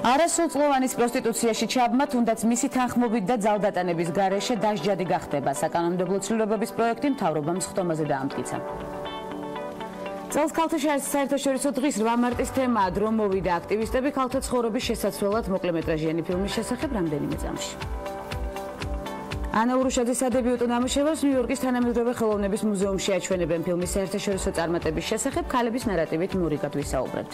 არასრულწლოვანის პროსტიტუციაში ჩაბმა, თუნდაც მისი თანხმობით და ძალდატანების გარეშე დასჯადი გახდება. საკანონმდებლო ცვლილებების პროექტი მთავრობამ სხდომაზე დაამტკიცა. წელს ქალთა საერთაშორისო დღის 8 მარტის თემაა, რომ მოვიდა აქტივისტები ქალთა ცხოვრების შესაცვლელად მოკლემეტრაჟიანი ფილმის შესახებ რამდენიმე წამში. ანა ურუშაძის სადებიუტო ნამუშევარს ნიუ-იორკის თანამედროვე ხელოვნების მუზეუმში აჩვენებენ. ფილმის საერთაშორისო წარმატების შესახებ ქალების ნარატივით მორიგად ვისაუბრებთ.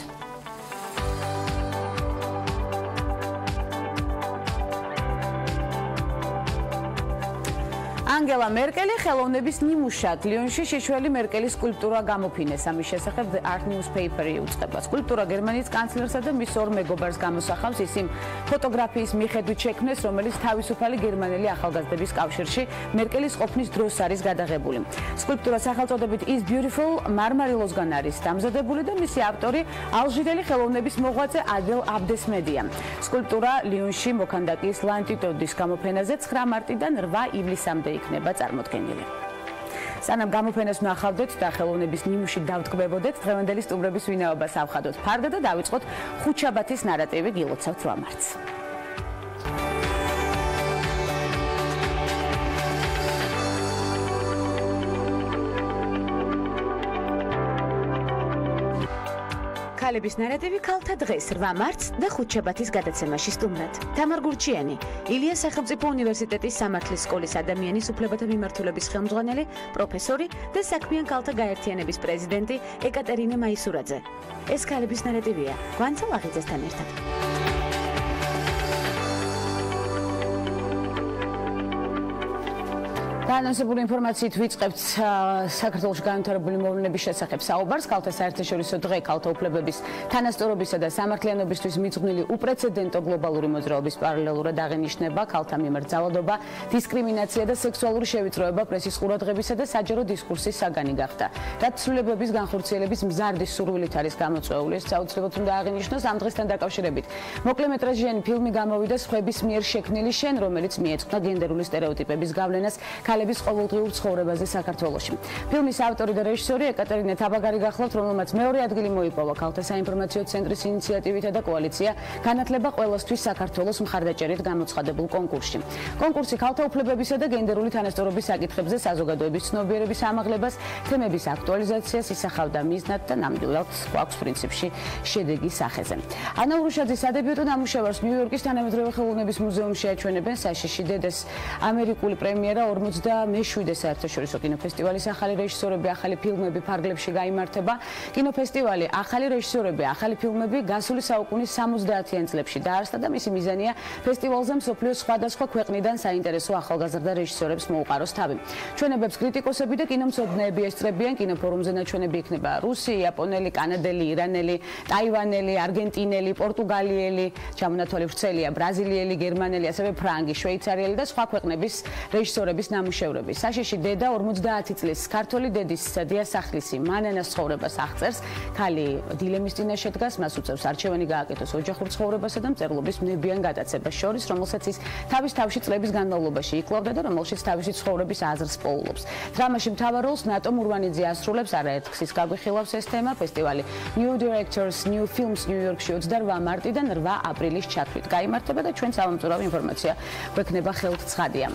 ანგელა მერკელი ხელოვნების ნიმუშად ლიონში შეშველი მერკელის სკულპტურა გამოფინეს. ამის შესახებ The Art Newspaper-ი უწყება. სკულპტურა გერმანიის კანცლერსა და მის ორ მეგობარს გამოსახავს ის იმ ფოტოგრაფიის მიხედვით შექმნეს, რომელიც თავისუფალი გერმანელი ახალგაზრდების კავშირში მერკელის ყოფნის დროს არის გადაღებული. სკულპტურა სახელწოდებით Is Beautiful მარმარილოსგან არის დამზადებული და მისი ავტორი ალჟირელი ხელოვნების მოღვაწე ადელ აბდესმედია. სკულპტურა ლიონში მოქანდაკის ლანტიტოდის გამოფენაზე 9 მარტიდან 8 ივლისამდე იქნება წარმოდგენილი. სანამ გამოფენას ვნახავდეთ და ხელოვნების ნიმუში დავტკბებოდეთ, დღევანდელი სტუმრების ვინაობას ავხადოთ ფარდა და დავიწყოთ ხუთშაბათის ნარატივი გილოცავთ 8 მარტს. ქალების ნარატივი ქალთა დღეს 8 მარტს და ხუთშაბათის გადაცემაში სტუმრად. თამარ გურჩიანი, ილიას სახელმწიფო უნივერსიტეტის სამართლის სკოლის ადამიანის უფლებათა მიმართულების ხელმძღვანელი, პროფესორი და საქმიან ქალთა გაერთიანების პრეზიდენტი ეკატერინე მაისურაძე. ეს ქალების ნარატივია გვანცალ აღიძესთან ერთად. განსაზღვრული ინფორმაციით ვიწყებთ საქართველოში განვითარებული მოვლენების შესახებ საუბარს. ქალთა საერთაშორისო დღე ქალთა უფლებების, თანასწორობისა და სამართლიანობისთვის მიძღვნილი უპრეცედენტო გლობალური მოძრაობის პარალელურად აღინიშნება ქალთა მიმართ ძალადობა, დისკრიმინაცია და სექსუალური შევიწროება პრესის ყურადღებისა და საჯარო დისკურსის საგანი გახდა. რაც ცვლილებების განხორციელების მზარდი სურვილით არის გამოწვეული, ეს საოცრებოდ უნდა აღინიშნოს ამ დღესთან დაკავშირებით. მოკლემეტრაჟიანი ფილმი გამოვიდა სხვების მიერ შექმნილი შენ, რომელიც მიეძღვნა გენდერული სტერეოტიპების გავლენას ქალების ყოველდღიურ ცხოვრებაზე საქართველოში. ფილმის ავტორი და რეჟისორი ეკატერინე თაბაგარი გახლავთ, რომელმაც მეორე ადგილი მოიპოვა ქალთა საინფორმაციო ცენტრის ინიციატივითა და კოალიცია განათლება ყველასთვის საქართველოს მხარდაჭერით გამოცხადებულ კონკურსში. კონკურსი ქალთა უფლებებისა და გენდერული თანასწორობის საკითხებზე საზოგადოების ცნობიერების ამაღლებას, თემების აქტუალიზაციას ისახავდა მიზნად და ნამდვილად გვაქვს პრინციპში შედეგი სახეზე. ანა ურუშაძის სადებიუტო ნამუშევარს ნიუ-იორკის თანამედროვე ხელოვნების მუზეუმში აჩვენებენ. საშიში დედეს ამერიკული პრემიერა 47 საერთაშორისო კინოფესტივალის ახალი რეჟისორები, ახალი ფილმები ფარგლებში გაიმართება. კინოფესტივალი ახალი რეჟისორები, ახალი ფილმები გასული საუკუნის 70-იან წლებში დაარსდა და მისი მიზანია ფესტივალზე მსოფლიოს სხვადასხვა ქვეყნიდან საინტერესო ახალგაზრდა რეჟისორებს მოუყაროს თავი. ჩვენებებს კრიტიკოსები და კინომცოდნეები ესწრებიან. კინოფორუმზე ნაჩვენები იქნება რუსი, იაპონელი, კანადელი, ირანელი, ტაივანელი, არგენტინელი, პორტუგალიელი, ჩამონათვალი ვრცელია ბრაზილიელი, გერმანელი, ასევე ფრანგი, შვეიცარიელი და სხვა ქვეყნების რეჟისორების ნამუშევრები. საშიში დედა 50 წლის ქართველი დედის დიასახლისი მანანას ცხოვრებას აღწერს. ქალი დილემის წინაშე დგას, მას უწევს არჩევანი გააკეთოს ოჯახურ ცხოვრებასა და მწერლობის ნებიან გადაცებას შორის, რომელსაც ის თავის თავში წლების განმავლობაში იკლავდა და რომელშიც თავისი ცხოვრების აზრს პოულობს. დრამაში მთავარ როლს ნატო მურვანიძე ასრულებს, არაერთხის გაგვიხილავს ეს თემა. ფესტივალი New Directors, New Films ნიუ-იორკში 28 მარტიდან 8 აპრილის ჩათვლით გაიმართება და ჩვენ სამამწურავი ინფორმაცია გვექნება ხელთ-ცხადია.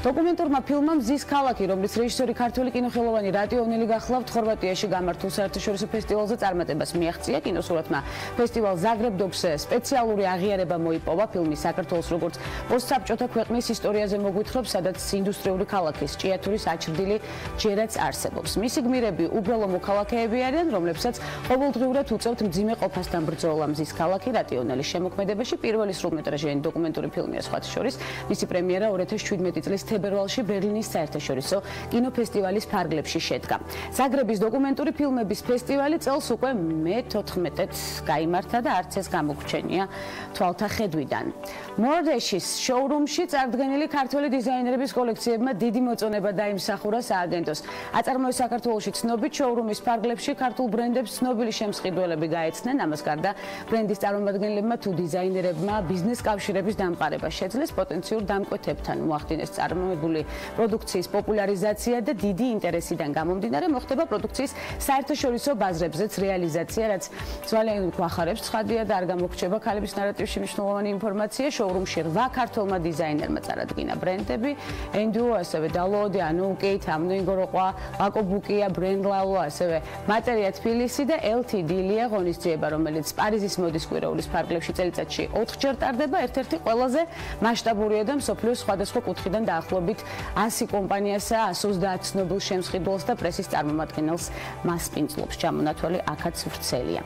დოკუმენტურმა ფილმმა მზის ქალაქი, რომლის რეჟისორი ქართველი კინოხელოვანი რატიონელი გახლავთ, ხორვატიაში გამართულ საერთაშორისო ფესტივალზე წარმატებას მიაღწია. კინოსურათმა ფესტივალ ზაგრებ-დოკზე სპეციალური აღიარება მოიპოვა. ფილმი საქართველოს როგორც პოსტსაბჭოთა ქვეყნის ისტორიაზე მოგვითხრობს, სადაც ინდუსტრიული ქალაქის ჭიათურის აჩრდილი ჯერაც არსებობს. მისი გმირები უბრალო მოქალაქეები არიან, რომლებსაც ყოველდღიურად უწევთ მძიმე ყოფასთან ბრძოლა. მზის ქალაქი რატიონელის შემოქმედებაში პირველი სრულმეტრაჟიანი დოკუმენტური ფილმია სხვათა შორის. მისი პრემიერა 2017 წლის თებერვალში ბერლინის საერთაშორისო კინოფესტივალის ფარგლებში შედგა. ზაგრების დოკუმენტური ფილმების ფესტივალი წელს უკვე მე-14-ად გაიმართა და არც ეს გამოგრჩენია თვალთა ხედვიდან. მორდეშის შოურუმში წარდგენილი ქართველი დიზაინერების კოლექციებმა დიდი მოწონება დაიმსახურა სააგენტოს. აწარმოეს საქართველოში ცნობით შოურუმის ფარგლებში ქართულ ბრენდებს ცნობილი შემსყიდველები გაეცნენ. ამას გარდა ბრენდის წარმომადგენლებმა თუ დიზაინერებმა ბიზნეს კავშირების დამყარება შეძლეს, პოტენციურ დამკვეთებთან მოახდინეს წარმოებული პროდუქციის პოპულარიზაცია და დიდი ინტერესიდან გამომდინარე მოხდება პროდუქციის საერთაშორისო ბაზრებზეც რეალიზაცია, რაც ძალიან გვახარებს. ცხადია და არ გამოგრჩება ქალების ნარატივში მნიშვნელოვანი ინფორმაცია. შოურუმში 8 ქართველმა დიზაინერმა წარადგინა ბრენდები, ენდუო, ასევე დალოოდი, ანუკეით, ამნოიგოროყვა, ვაკობუკია, ბრენდლალო, ასევე მატერია თბილისი და LTD ლია ღონისძიება, რომელიც პარიზის მოდის კვირაულის ფარგლებში წელიწადში 4-ჯერ ტარდება, ერთ-ერთი ყველაზე მასშტაბურია და მსოფლიოს სხვადასხვა კუთხიდან დაახლოებით 100 კომპანიასა, 130 ცნობილ შემსხიდველს და პრესის წარმომადგენელს მასპინძლობს. ჩამონათვალი აქაც ვრცელია.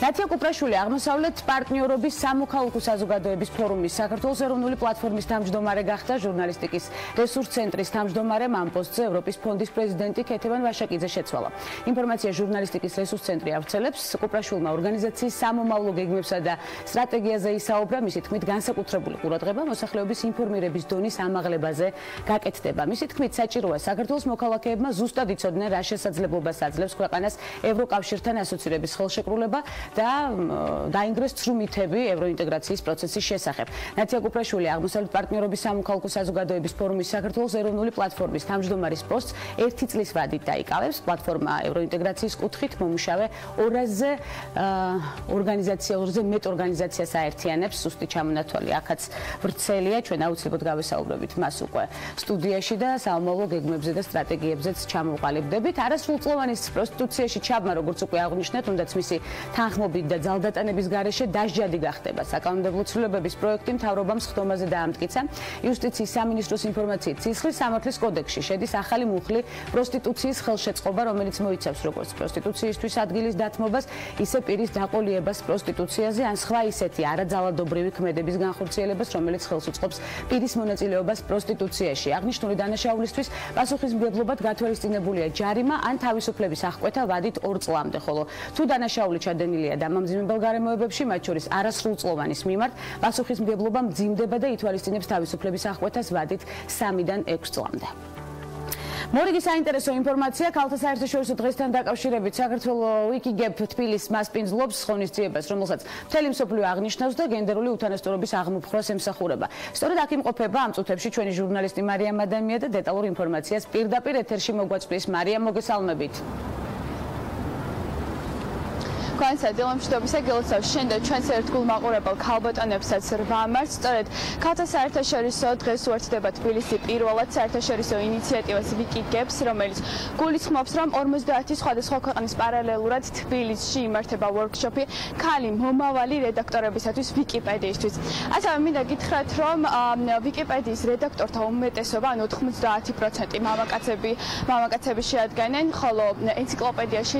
ნათია კუპრაშვილი აღმოსავლეთ პარტნიორობის სამოქალაქო საზოგადოების ფორუმის საქართველოს ეროვნული პლატფორმის თავმჯდომარე გახდა. ჟურნალისტიკის რესურს ცენტრის თავმჯდომარემ ამ პოსტზე ევროპის ფონდის პრეზიდენტი ქეთევან ვაშაკიძე შეცვალა. ინფორმაცია ჟურნალისტიკის რესურს ცენტრი ავრცელებს. კუპრაშვილმა ორგანიზაციის სამომავლო გეგმებსა და სტრატეგიაზე ისაუბრა. მისი თქმით, განსაკუთრებული ყურადღება მოსახლეობის ინფორმირების დონის ამაღლებაზე გაკეთდება. მისი თქმით, საჭიროა საქართველოს მოქალაქეებმა ზუსტად იცოდნენ, რა შესაძლებლობას აძლევს ქვეყანას ევროკავშირთან ასოცირების ხელშეკრულება და დაინგრეს ცრუმითები ევროინტეგრაციის პროცესის შესახებ. ნათია კუპრაშვილი აღმოსავლეთ პარტნიორობის სამოქალაქო საზოგადოების ფორუმის საქართველოს ეროვნული პლატფორმის თავმჯდომარის პოსტს 1 წლის ვადით დაიკავებს. პლატფორმა ევროინტეგრაციის კუთხით მომუშავე 200-ზე მეტ ორგანიზაციას აერთიანებს. სუსტი ჩამონათვალი აქაც ვრცელია. ჩვენ აუცილებლად გავესაუბრებით მას უკვე სტუდიაში და სამომავლო გეგმებზე და სტრატეგიებზეც ჩამოვყალიბდებით. არასრულწლოვანი პროსტიტუციაში ჩაბმა, როგორც უკვე აღვნიშნეთ, თუნდაც მისი თანხმობით და ძალდატანების გარეშე დასჯადი გახდება. საკანონმდებლო ცვლილებების პროექტი მთავრობამ სხდომაზე დაამტკიცა. იუსტიციის სამინისტროს ინფორმაციით, ცისხლის სამართლის კოდექსში შედის ახალი მუხლი პროსტიტუციის ხელშეწყობა, რომელიც მოიცავს როგორც პროსტიტუციისთვის ადგილის დათმობას, ისე პირის დაყოლიებას პროსტიტუციაზე, ან სხვა ისეთი არაძალადობრივი ქმედების განხორციელებას, რომელიც ხელს უწყობს პირის მონაწილეობას პროსტიტუციაში. აღნიშნული დანაშაულისთვის პასუხისმგებლობად გათვალისწინებულია ჯარიმა ან თავისუფლების აღკვეთა ვადით 2 წლამდე, ხოლო თუ დანაშაული ჩადენილია დამამძიმებელ გარემოებებში, მათ შორის არასრულწლოვანის მიმართ, პასუხისმგებლობა მძიმდება და ითვალისწინებს თავისუფლების აღკვეთას ვადით 3-დან 6 წლამდე. მორიგი საინტერესო ინფორმაცია ქალთა საერთაშორისო დღესთან დაკავშირებით საქართველოს ვიკიგებ თბილისს მასპინძლობს ღონისძიებას, რომელსაც მთელი მსოფლიო აღნიშნავს და გენდერული უთანასწორობის აღმოფხვრას ემსახურება. სწორედ აქ იმყოფება ამ წუთებში ჩვენი ჟურნალისტი მარიამ ადამია და დეტალურ ინფორმაციას პირდაპირ ეთერში მოგვაწვდის. მარიამ, მოგესალმებით. დილამშვიდობისა გილოცავ შენ და ჩვენს ერთგულ მაყურებელ ქალბატონებსაც 8 მარტს სწორედ ქალთა საერთაშორისო დღეს უერთდება თბილისი პირველად საერთაშორისო ინიციატივას ვიკიგებს, რომელიც გულისხმობს, რომ 50 სხვადასხვა ქვეყნის პარალელურად თბილისში იმართება ვორქშოპი ქალი მომავალი რედაქტორებისათვის ვიკიპედიისთვის. ასევე მინდა გითხრათ, რომ ვიკიპედიის რედაქტორთა უმეტესობა, ან 90% მამაკაცები შეადგენენ, ხოლო ენციკლოპედიაში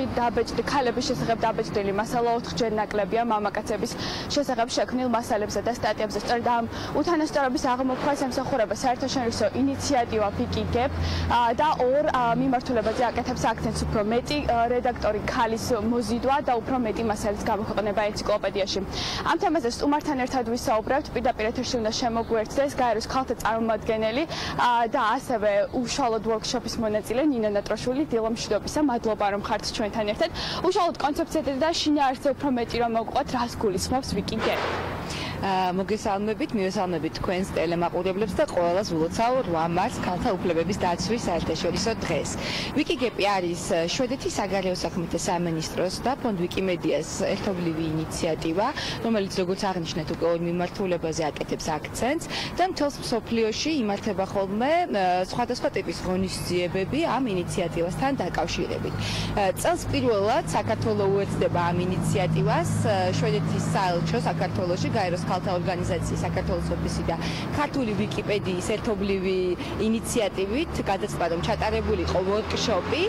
ქალების შესახებ დაბეჭდილი მასალა 4-ჯერ ნაკლებია მამაკაცების შესახებ შექმნილ მასალებზე და სტატიებზე. სწორედ ამ უთანასწორობის აღმოფხვას ემსახურება საერთაშორისო ინიციატივა ვიკიგებ და ორ მიმართულებაზე აკეთებს აქცენტს: უფრო მეტი რედაქტორი ქალის მოზიდვა და უფრო მეტი მასალის გამოქვეყნება ენციკლოპედიაში. ამ თემაზე სტუმართან ერთად ვისაუბრებთ. პირდაპირ ეთერში უნდა შემოგვერთდეს გაეროს ქალთა წარმომადგენელი და ასევე უშუალოდ ვორქშოპის მონაწილე ნინო ნატროშვილი. დილამშვიდობისა, მადლობა რომ ხართ ჩვენთან ერთად. უშუალოდ კონცეფციაზე და შინაარსზე უფრო მეტი რომ მოგყვათ, რას გულისხმობს ვიკიგებ? მოგესალმებით, მივესალმებით თქვენს ტელემაყურებლებს და ყველას ვილოცავ 8 მარტს ქალთა უფლებების დაცვის საერთაშორისო დღეს. ვიკიგეპი არის შვედეთის საგარეო საქმეთა სამინისტროს და ფონდ ვიკიმედიას ერთობლივი ინიციატივა, რომელიც როგორც აღნიშნეთ უკვე ორ მიმართულებაზე აკეთებს აქცენტს და მთელს მსოფლიოში იმართება ხოლმე სხვადასხვა ტიპის ღონისძიებები ამ ინიციატივასთან დაკავშირებით. წელს პირველად საქართველოს უერთდება ამ ინიციატივას შვედეთის საელჩო საქართველოში გაეროს ქალთა ორგანიზაციის საქართველოს ოფისი და ქართული ვიკიპედიის ერთობლივი ინიციატივით გადაწყდა, რომ ჩატარებული იყო ვორკშოპი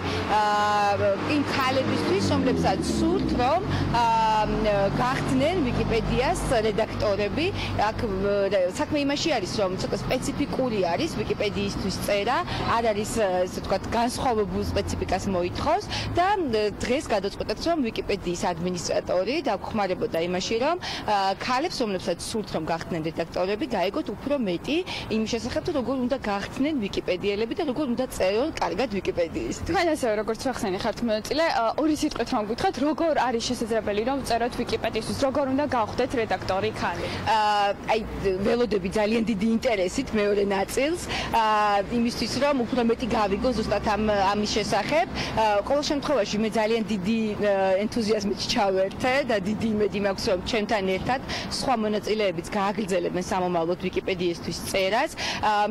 იმ ქალებისთვის, რომლებსაც სურთ, რომ გახდნენ ვიკიპედიას რედაქტორები. აქ საქმე იმაში არის, რომ ცოტა სპეციფიკური არის ვიკიპედიისთვის წერა, არ არის ესე ვთქვათ განსხვავებულ სპეციფიკას მოითხოვს და დღეს გადაწყვეტეთ, რომ ვიკიპედიის ადმინისტრატორი დაგხმარებოდა იმაში, რომ ქალებს, რომლებსაც რომელსაც სურთ რომ გახდნენ რედაქტორები, გაიგოთ უფრო მეტი იმ შესახებ, როგორ უნდა გახდნენ ვიკიპედიელები და როგორ უნდა წერონ კარგად ვიკიპედიისთვის. თქვენ ასევე როგორც ახსენი ხართ მონაწილე, ორი სიტყვით რომ გითხრათ, როგორ არის შესაძლებელი რომ წეროთ ვიკიპედიისთვის, როგორ უნდა გავხდეთ რედაქტორი ქალი? აი ველოდები ძალიან დიდი ინტერესით მეორე ნაწილს, იმისთვის რომ უფრო მეტი გავიგო ზუსტად ამის შესახებ. ყოველ შემთხვევაში მე ძალიან დიდი ენთუზიაზმით ჩავერთე და დიდი იმედი მაქვს რომ ჩემთან ერთად სხვა მონაწილეებიც გააგრძელებენ სამომავლოდ ვიკიპედიისთვის წერას.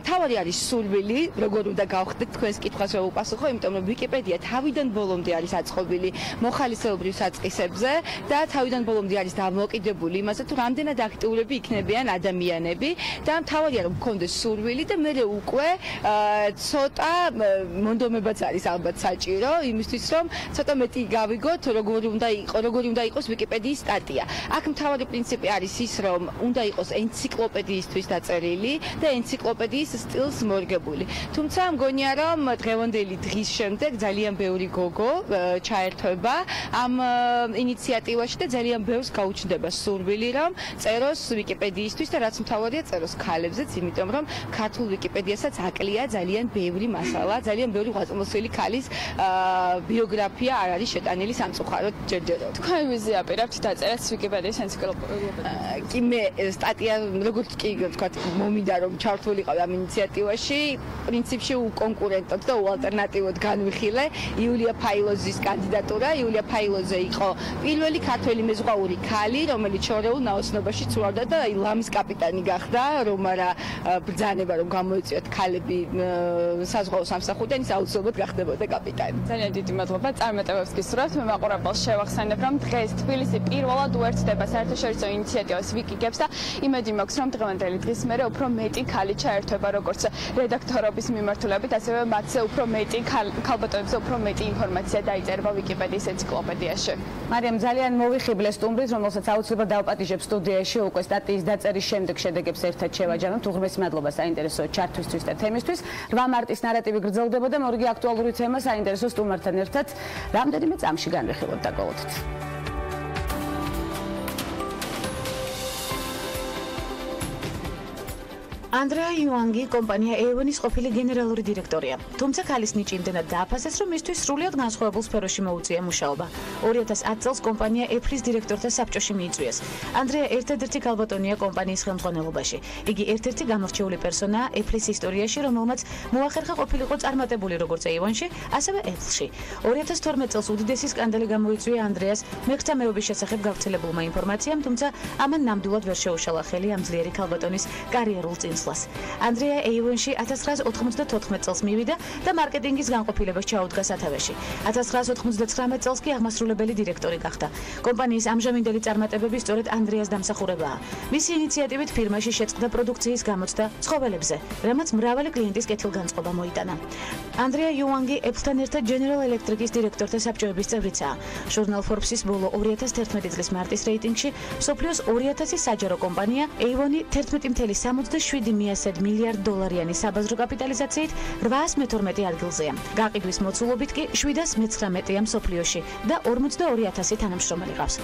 მთავარი არის სურვილი, როგორ უნდა გავხდეთ თქვენს კითხვას რომ უპასუხო, იმიტომ რომ ვიკიპედია თავიდან ბოლომდე არის აწყობილი მოხალისეობრივ საწყისებზე და თავიდან ბოლომდე არის დამოკიდებული იმაზე, თუ რამდენად აქტიურები იქნებიან ადამიანები და მთავარია რომ გქონდეს სურვილი და მე უკვე ცოტა მონდომებაც არის ალბათ საჭირო იმისთვის რომ ცოტა მეტი გავიგოთ როგორი უნდა იყოს ვიკიპედიის სტატია. აქ მთავარი პრინციპი არის ის რომ უნდა იყოს ენციკლოპედიისთვის დაწერილი და ენციკლოპედიის სტილს მორგებული. თუმცა მგონია რომ დღევანდელი დღის შემდეგ ძალიან ბევრი გოგო ჩაერთვება ამ ინიციატივაში და ძალიან ბევრს გაუჩნდება სურვილი რომ წეროს ვიკიპედიისთვის და რაც მთავარია წეროს ქალებზეც, იმიტომ რომ ქართულ ვიკიპედიასაც აკლია ძალიან ბევრი მასალა, ძალიან ბევრი ღვაწლმოსილი ქალის ბიოგრაფია არ არის შეტანილი სამწუხაროდ ჯერჯერობით. თქვენ ვიზიაპირებთ დაწერას ვიკიპედიის ენციკლოპედია? კი მე სტატია როგორც კი ვთქვათ მომინდა რომ ჩართულიყავ ამ ინიციატივაში, პრინციპში უკონკურენტოდ და უალტერნატივოდ განვიხილე იულია ფაილოზის კანდიდატურა. იულია ფაილოზე იყო პირველი ქართველი მეზღვაური ქალი, რომელიც შორეულ ნაოსნობაში ცურავდა და ლამის კაპიტანი გახდა, რომ არა ბრძანება რომ გამოიწვიოთ ქალები საზღვაო სამსახურიდან, ის აუცილებლად გახდებოდა კაპიტანი. ძალიან დიდი მადლობა. წარმატებებს გისურვებთ. მე მაყურებელს შევახსენებ, რომ დღეს თბილისი პირველად უერთდება საერთაშორისო ინიციატივას ვიკიგებს და იმედი მაქვს, რომ დღევანდელი დღის მერე უფრო მეტი ქალი ჩაერთვება როგორც რედაქტორობის მიმართულებით, ასევე მათზე უფრო მეტი ქალბატონებზე უფრო მეტი ინფორმაცია დაიწერება ვიკიპედიის ენციკლოპედიაში. მარიამ, ძალიან მოვიხიბლე სტუმრის, რომელსაც აუცილებლად დავპატიჟებ სტუდიაში უკვე სტატიის დაწერის შემდეგ შედეგებს ერთად შევაჯამებთ. უღრმესი მადლობა საინტერესო ჩართვისთვის და თემისთვის. 8 მარტის ნარატივი გრძელდება და მორიგი აქტუალური თემა საინტერესო სტუმართან ერთად რამდენიმე წამში განვიხილოთ და გველოდით. ანდრეა იუანგი კომპანია ეივონის ყოფილი გენერალური დირექტორია. თუმცა ქალის ნიჭი იმდენად დააფასეს, რომ მისთვის სრულიად განსხვავებულ სფეროში მოუწია მუშაობა. 2010 წელს კომპანია ეფლის დირექტორთა საბჭოში მიიწვიეს. ანდრეა ერთადერთი ქალბატონია კომპანიის ხელმძღვანელობაში. იგი ერთ-ერთი გამორჩეული პერსონაა ეფლის ისტორიაში, რომელმაც მოახერხა ყოფილიყო წარმატებული როგორც ეივონში, ასევე ეფლში. 2012 წელს უდიდესი სკანდალი გამოიწვია ანდრეას მეხსამეობის შესახებ გავრცელებულმა ინფორმაციამ, თუმცა ამან ნამდვილად ვერ შეუშალა ხელი ამ ძლიერი ქალბატონის კარიერულ წინსვლას. ანდრეა ეივონში 1994 წელს მივიდა და მარკეტინგის განყოფილებას ჩაუდგა სათავეში. 1999 წელს კი აღმასრულებელი დირექტორი გახდა. კომპანიის ამჟამინდელი წარმატებები სწორედ ანდრეას დამსახურებაა. მისი ინიციატივით ფირმაში შეწყდა პროდუქციის გამოცდა ცხოველებზე, რამაც მრავალი კლიენტის კეთილგანწყობა მოიტანა. ანდრეა იუანგი ეფლთან ერთად General Electric-ის დირექტორთა საბჭოების წევრიცაა. ჟურნალ Forbes-ის ბოლო 2011 წლის მარტის რეიტინგში მსოფლიოს 2000 საჯარო კომპანია ეივონი 11.77 $1 საბაზრო კაპიტალიზაციით 812 ადგილზეა. გაყიდვის მოცულობით კი 719-ია მსოფლიოში და 42,000 თანამშრომელი ყავს.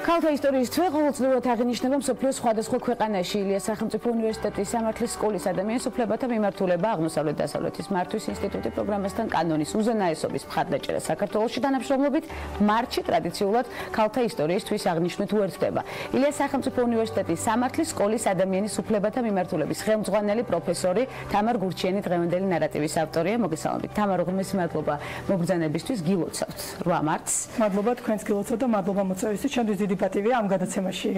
ქალთა ისტორიის თვე ყოველწლიურად აღინიშნება მსოფლიოს სხვადასხვა ქვეყანაში. ილიას სახელმწიფო უნივერსიტეტის სამართლის სკოლის ადამიანის უფლებათა მიმართულება, აღმოსავლეთ-დასავლეთის მართვის ინსტიტუტი პროგრამასთან კანონის უზენაესობის მხარდაჭერა საქართველოში თანამშრომლობით მარტში ტრადიციულად ქალთა ისტორიის თვის აღნიშვნით უერთდება. ილიას სახელმწიფო უნივერსიტეტის სამართლის სკოლის ადამიანის უფლებათა მიმართულების ხელმძღვანელი პროფესორი თამარ გურჩიანი დღევანდელი ნარატივის ავტორია. მოგესალმებით. თამარ, უღრმესი მადლობა მობრძანებისთვის. გილოცავთ 8 მარტს. მადლობა თქვენს გილოცავთ და მადლობა მოწვევისთვის. ჩემთვის დიდი პატივია ამ გადაცემაში.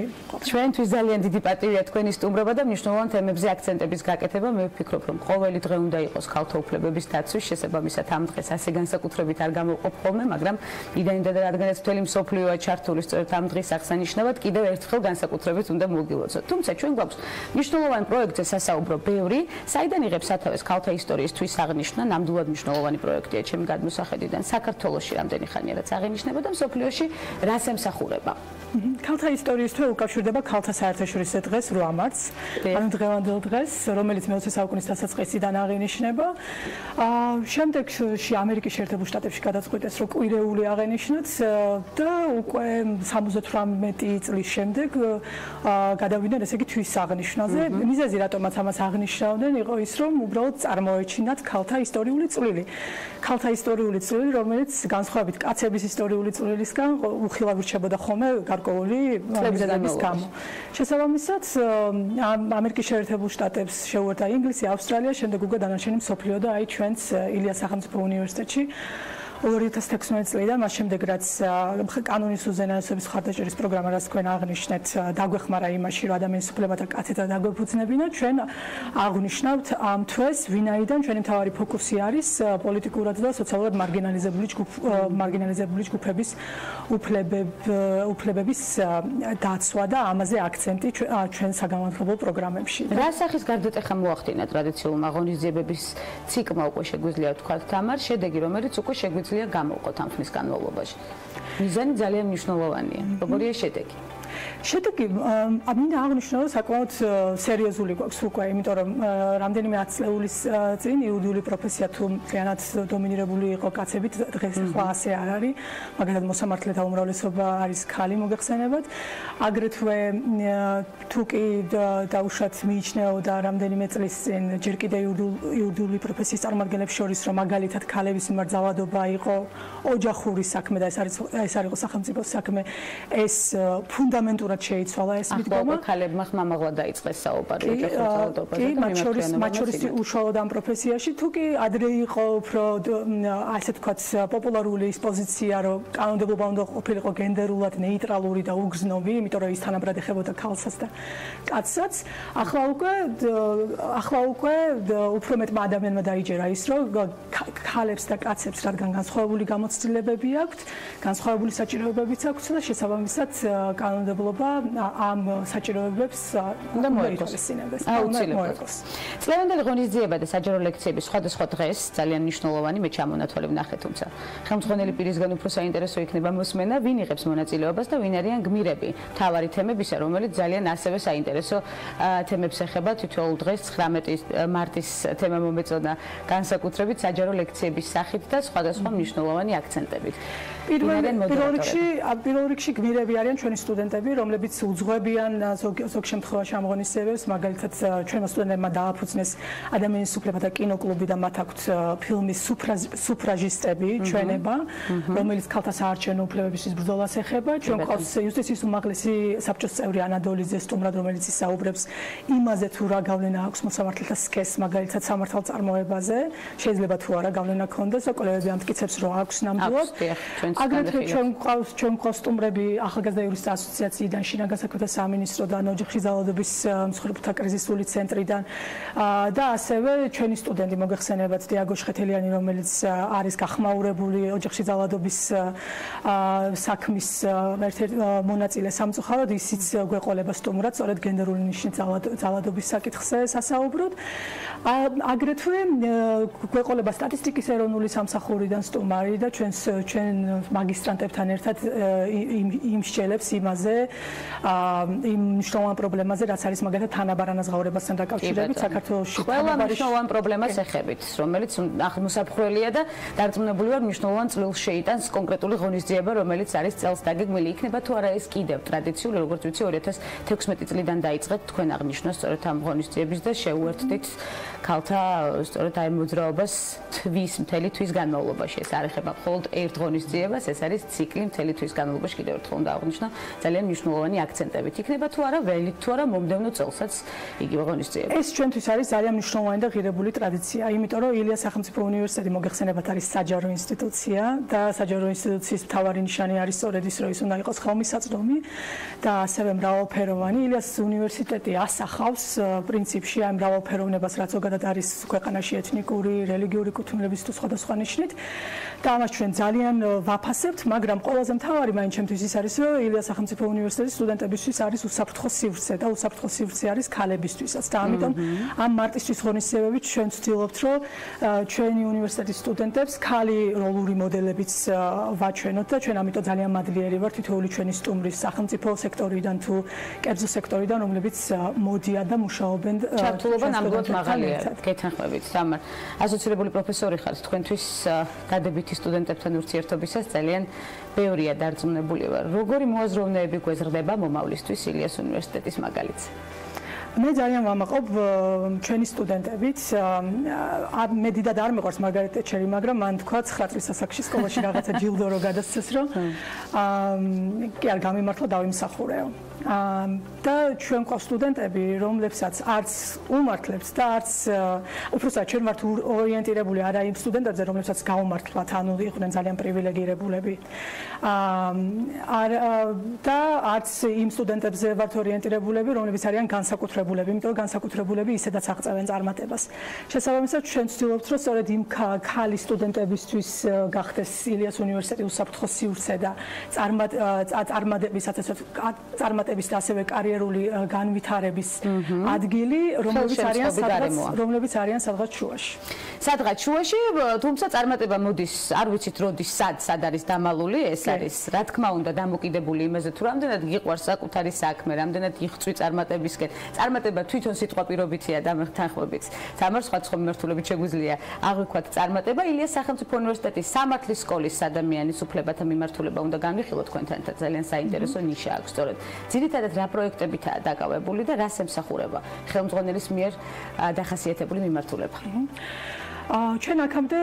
ჩვენთვის ძალიან დიდი პატივია თქვენი სტუმრობა და მნიშვნელოვან თემებზე აქცენტების გაკეთება. მე ვფიქრობ, რომ ყოველი დღე უნდა იყოს ქალთა უფლებების დაცვის შესაბამისად ამ დღეს ასე განსაკუთრებით არ გამოვყოფ ხოლმე, მაგრამ იდანიდან რადგანაც მთელი მსოფლიოა ჩართული სწორედ ამ დღის აღსანიშნავად, კიდევ ერთხელ განსაკუთრებით უნდა მოვგილოცოთ. თუმცა ჩვენ გვაქვს მნიშვნელოვანი პროექტზე სასაუბრო ბევრი, საიდან იღებს სათავეს ქალთა ისტორიის თვის აღნიშვნა, ნამდვილად მნიშვნელოვანი პროექტია ჩემი გადმოსახედიდან. საქართველოში რამდენი ხანია რაც აღინიშნება და მსოფლიოში რას ემსახურება. ქალთა ისტორიის თვე უკავშირდება ქალთა საერთაშორისო დღეს 8 მარტს, ანუ დღევანდელ დღეს, რომელიც მე-20 საუკუნის დასაწყისიდან აღინიშნება. შემდეგში ამერიკის შეერთებულ შტატებში გადაწყვიტეს, რომ კვირეული აღენიშნათ და უკვე 78 წლის შემდეგ გადავიდნენ ესე იგი თვის აღნიშვნაზე. მიზეზი რატომაც ამას აღნიშნავდნენ იყო ის, რომ უბრალოდ წარმოეჩინათ ქალთა ისტორიული წვლილი. ქალთა ისტორიული წვლილი, რომელიც განსხვავებით კაცების ისტორიული წვლილისგან უხილავ რჩებოდა ხოლმე გარკვეული მიზეზების გამო. შესაბამისად, ამერიკის შეერთებულ შტატებს შეუერთდა ინგლისი, ავსტრალია, შემდეგ უკვე დანარჩენი მსოფლიო და აი ჩვენც ილიას სახელმწიფო უნივერსიტეტში 2016 წლიდან, მას შემდეგ რაც კანონის უზენაესობის მხარდაჭერის პროგრამა, რაც თქვენ აღნიშნეთ, დაგვეხმარა იმაში, რომ ადამიანის უფლებათა კათედრა დაგვეფუძნებინა, ჩვენ აღნიშნავთ ამ თვეს, ვინაიდან ჩვენი მთავარი ფოკუსი არის პოლიტიკურად და სოციალურად მარგინალიზებული ჯგუფების უფლებების დაცვა და ამაზე აქცენტი ჩვენ საგანმანათლებლო პროგრამებში. რა სახის გარდატეხა მოახდინა ტრადიციულმა ღონისძიებების ციკლმა უკვე შეგვიძლია ვთქვათ, თამარ, შედეგი რომელიც უკვე შეგვიძლია გამოვყოთ ამ ხნის განმავლობაში. მიზანი ძალიან მნიშვნელოვანია. როგორია შედეგი? შედეგი მინდა აღნიშნო, რომ საკმაოდ სერიოზული გვაქვს უკვე, იმიტომ რომ რამდენიმე ათწლეულის წინ იუდული პროფესია თუ მთლიანად დომინირებული იყო კაცებით, დღეს ახლა ასე არ არის. მაგალითად მოსამართლეთა უმრავლესობა არის ქალი მოგეხსენებათ. აგრეთვე თუ კი დაუშვათ მიიჩნეოდა რამდენიმე წლის წინ ჯერ კიდევ იუდული პროფესიის წარმომადგენლებს შორის, რომ მაგალითად ქალების მიმართ ძალადობა იყო ოჯახური საქმე და ეს არ იყო სახელმწიფო საქმე, ეს ფუნდამენტურად შეიცვალა ეს მიდგომა. ქალებმა ხმამაღლა დაიწყეს საუბარი ოჯახურ ძალადობაზე და მათ შორის უშუალოდ ამ პროფესიაში თუ კი ადრე იყო უფრო ასე თქვათ პოპულარული ის პოზიცია, რომ კანონმდებლობა უნდა ყოფილიყო გენდერულად ნეიტრალური და უგზნობი, იმიტომ რომ ის თანაბრად ეხებოდა ქალსაც და კაცსაც. ახლა უკვე უფრო მეტმა ადამიანმა დაიჯერა ის, რომ ქალებს და კაცებს რადგან განსხვავებული გამოცდილებები აქვთ, განსხვავებული საჭიროებებიც აქვთ და შესაბამისად კანონმდებლობა ამ საჭიროებებს უნდა მოეხსენებდეს. აუცილებლად. წლევანდელი ღონისძიება და საჯარო ლექციები სხვადასხვა დღეს ძალიან მნიშვნელოვანი მე ჩამონათვალებ ნახე, თუმცა ხელმძღვანელი პირისგან უფრო საინტერესო იქნება მოსმენა, ვინ იღებს მონაწილეობას და ვინ არიან გმირები მთავარი თემებისა, რომელიც ძალიან ასევე საინტერესო თემებს ეხება. თითოეულ დღეს 19 მარტის თემა მომეწონა განსაკუთრებით საჯარო ლექციების სახით და სხვადასხვა მნიშვნელოვანი აქცენტებით. პირველ რიგში გმირები არიან ჩვენი სტუდენტები, რომლებიც უძღვებიან ზოგ შემთხვევაში ამ ღონისძიებებს, მაგალითად ჩვენმა სტუდენტებმა დააფუძნეს ადამიანის უფლებათა კინოკლუბი და მათ აქვთ ფილმის სუფრაჟისტები ჩვენება, რომელიც ქალთა საარჩევნო უფლებებისთვის ბრძოლას ეხება. ჩვენ გვყავს იუსტიციის უმაღლესი საბჭოს წევრი ანადოლიძე სტუმრად, რომელიც ისაუბრებს იმაზე, თუ რა გავლენა აქვს მოსამართლეთა სქესს, მაგალითად სამართალწარმოებაზე, შეიძლება თუ არა გავლენა ქონდეს, კოლეგები ამტკიცებს, რომ აქვს ნამდვილად. აგრეთვე ჩვენ გვყავს სტუმრები ახალგაზრდა იურისტთა ასოციაციიდან, შინაგან განსაკუთრებულ სამინისტროდან, ოჯახში ძალადობის მსხვერპლთა კრიზისული ცენტრიდან და ასევე ჩვენი სტუდენტი მოგეხსენებათ დიაგო შხეთელიანი, რომელიც არის გახმაურებული ოჯახში ძალადობის საქმის ერთ-ერთი მონაწილე სამწუხაროდ, ისიც გვეყოლება სტუმრად, სწორედ გენდერული ნიშნის ძალადობის საკითხზე სასაუბროდ. აგრეთვე გვეყოლება სტატისტიკის ეროვნული სამსახურიდან სტუმარი და ჩვენ მაგისტრანტებთან ერთად იმსჯელებს იმაზე, იმ მნიშვნელოვან პრობლემაზე, რაც არის მაგალითად თანაბარ ანაზღაურებასთან დაკავშირებით საქართველოში. ყველა მნიშვნელოვან პრობლემას ეხებით, რომელიც მოსაფხრელია და დარწმუნებული ვარ, მნიშვნელოვან წვლილს შეიტანს კონკრეტული ღონისძიება, რომელიც არის წელს დაგეგმილი. იქნება თუ არა ეს კიდევ ტრადიციული, როგორც ვიცი, 2016 წლიდან დაიწყეთ თქვენ აღნიშნვა სწორედ ამ ღონისძიების და შეუერთდით ქალთა სწორედ აი მოძრაობას მთელი თვის განმავლობაში. ეს არ ეხება მხოლოდ ერთ ღონისძიებას, ეს არის ციკლი მთელი თვის განმავლობაში. კიდევ ერთხელ უნდა აღვნიშნო, ძალიან მნიშვნელოვანი აქცენტებით. იქნება თუ არა ველით თუ არა მომდევნო წელსაც იგივე ღონისძიება. ეს ჩვენთვის არის ძალიან მნიშვნელოვანი და ღირებული ტრადიცია, იმიტომ რომ ილიას სახელმწიფო უნივერსიტეტი მოგეხსენებათ არის საჯარო ინსტიტუცია და საჯარო ინსტიტუციის მთავარი ნიშანი არის სწორედ ის, რომ ის უნდა იყოს ხელმისაწვდომი და ასევე მრავალფეროვანი. ილიას უნივერსიტეტი ასახავს პრინციპში ამ მრავალფეროვნებას, რაც ზოგადად არის ქვეყანაში ეთნიკური, რელიგიური განკუთვნილების თუ სხვადასხვა ნიშნით და ამას ჩვენ ძალიან ვაფასებთ, მაგრამ ყველაზე მთავარი მაინც ჩემთვის ის არის, რომ ილიას სახელმწიფო უნივერსიტეტის სტუდენტებისთვის არის უსაფრთხო სივრცე და უსაფრთხო სივრცე არის ქალებისთვისაც და ამიტომ ამ მარტისთვის ღონისძიებებით ჩვენ ვცდილობთ, რომ ჩვენი უნივერსიტეტის სტუდენტებს ქალი როლური მოდელებიც ვაჩვენოთ და ჩვენ ამიტომ ძალიან მადლიერი ვართ თითოეული ჩვენი სტუმრის სახელმწიფო სექტორიდან თუ კერძო სექტორიდან, რომლებიც მოდიან და მუშაობენ ჩართულობა ნამდვილად მაღალია. გეთანხმებით, თამარ. ასოცირებული პროფესორი ხართ, თქვენთვის დადებითი სტუდენტებთან ურთიერთობისას ძალიან ბევრია დარწმუნებული ვარ. როგორი მოაზროვნეები გვეზრდება მომავლისთვის ილიას უნივერსიტეტის მაგალითზე? მე ძალიან ვამაყობ ჩვენი სტუდენტებით. მე დიდად არ მეყვარს მაგალითად ჩერი, მაგრამ მან თქვა 9 წლის ასაკში სკოლაში რაღაცა ჯილდო რო გადასცეს, რომ კი არ გამიმართლა დავიმსახურეო. და ჩვენ გვყავს სტუდენტები, რომლებსაც არც უმართლებთ და არც უბრალოდ ჩვენ ვართ ორიენტირებული არა იმ სტუდენტებზე, რომლებსაც გაუმართლათ, ანუ იყვნენ ძალიან პრივილეგირებულები. და არც იმ სტუდენტებზე ვართ ორიენტირებულები, რომლებიც არიან განსაკუთრებულები, იმიტომ რომ განსაკუთრებულები ისედაც აღწევენ წარმატებას. შესაბამისად, ჩვენ ვცდილობთ, რომ სწორედ იმ ქალი სტუდენტებისთვის გახდეს ილიას უნივერსიტეტი უსაფრთხო სივრცე და წარმატების და ასევე კარიერული განვითარების ადგილი, რომლებიც არიან სადღაც შუაში. სადღაც შუაში, თუმცა წარმატება მოდის, არ ვიცით როდის, სად არის დამალული, ეს არის, რა თქმა უნდა, დამოკიდებული იმაზე, თუ რამდენად გიყვარს საკუთარი საქმე, რამდენად იღწვი წარმატებისკენ. წარმატება თვითონ სიტყვა პირობითია და მე თანხმობიც. თამარ სხვადასხვა მიმართულებით შეგვიძლია აღვიქვათ წარმატება. ილიას სახელმწიფო უნივერსიტეტის სამართლის სკოლის ადამიანის უფლებათა მიმართულება უნდა განვიხილოთ თქვენთან ერთად, ძალიან საინტერესო ნიშა აქვს სწორედ. ძირითადად რა პროექტებითაა დაკავებული და რას ემსახურება ხელმძღვანელის მიერ დახასიათებული მიმართულება? ჩვენ აქამდე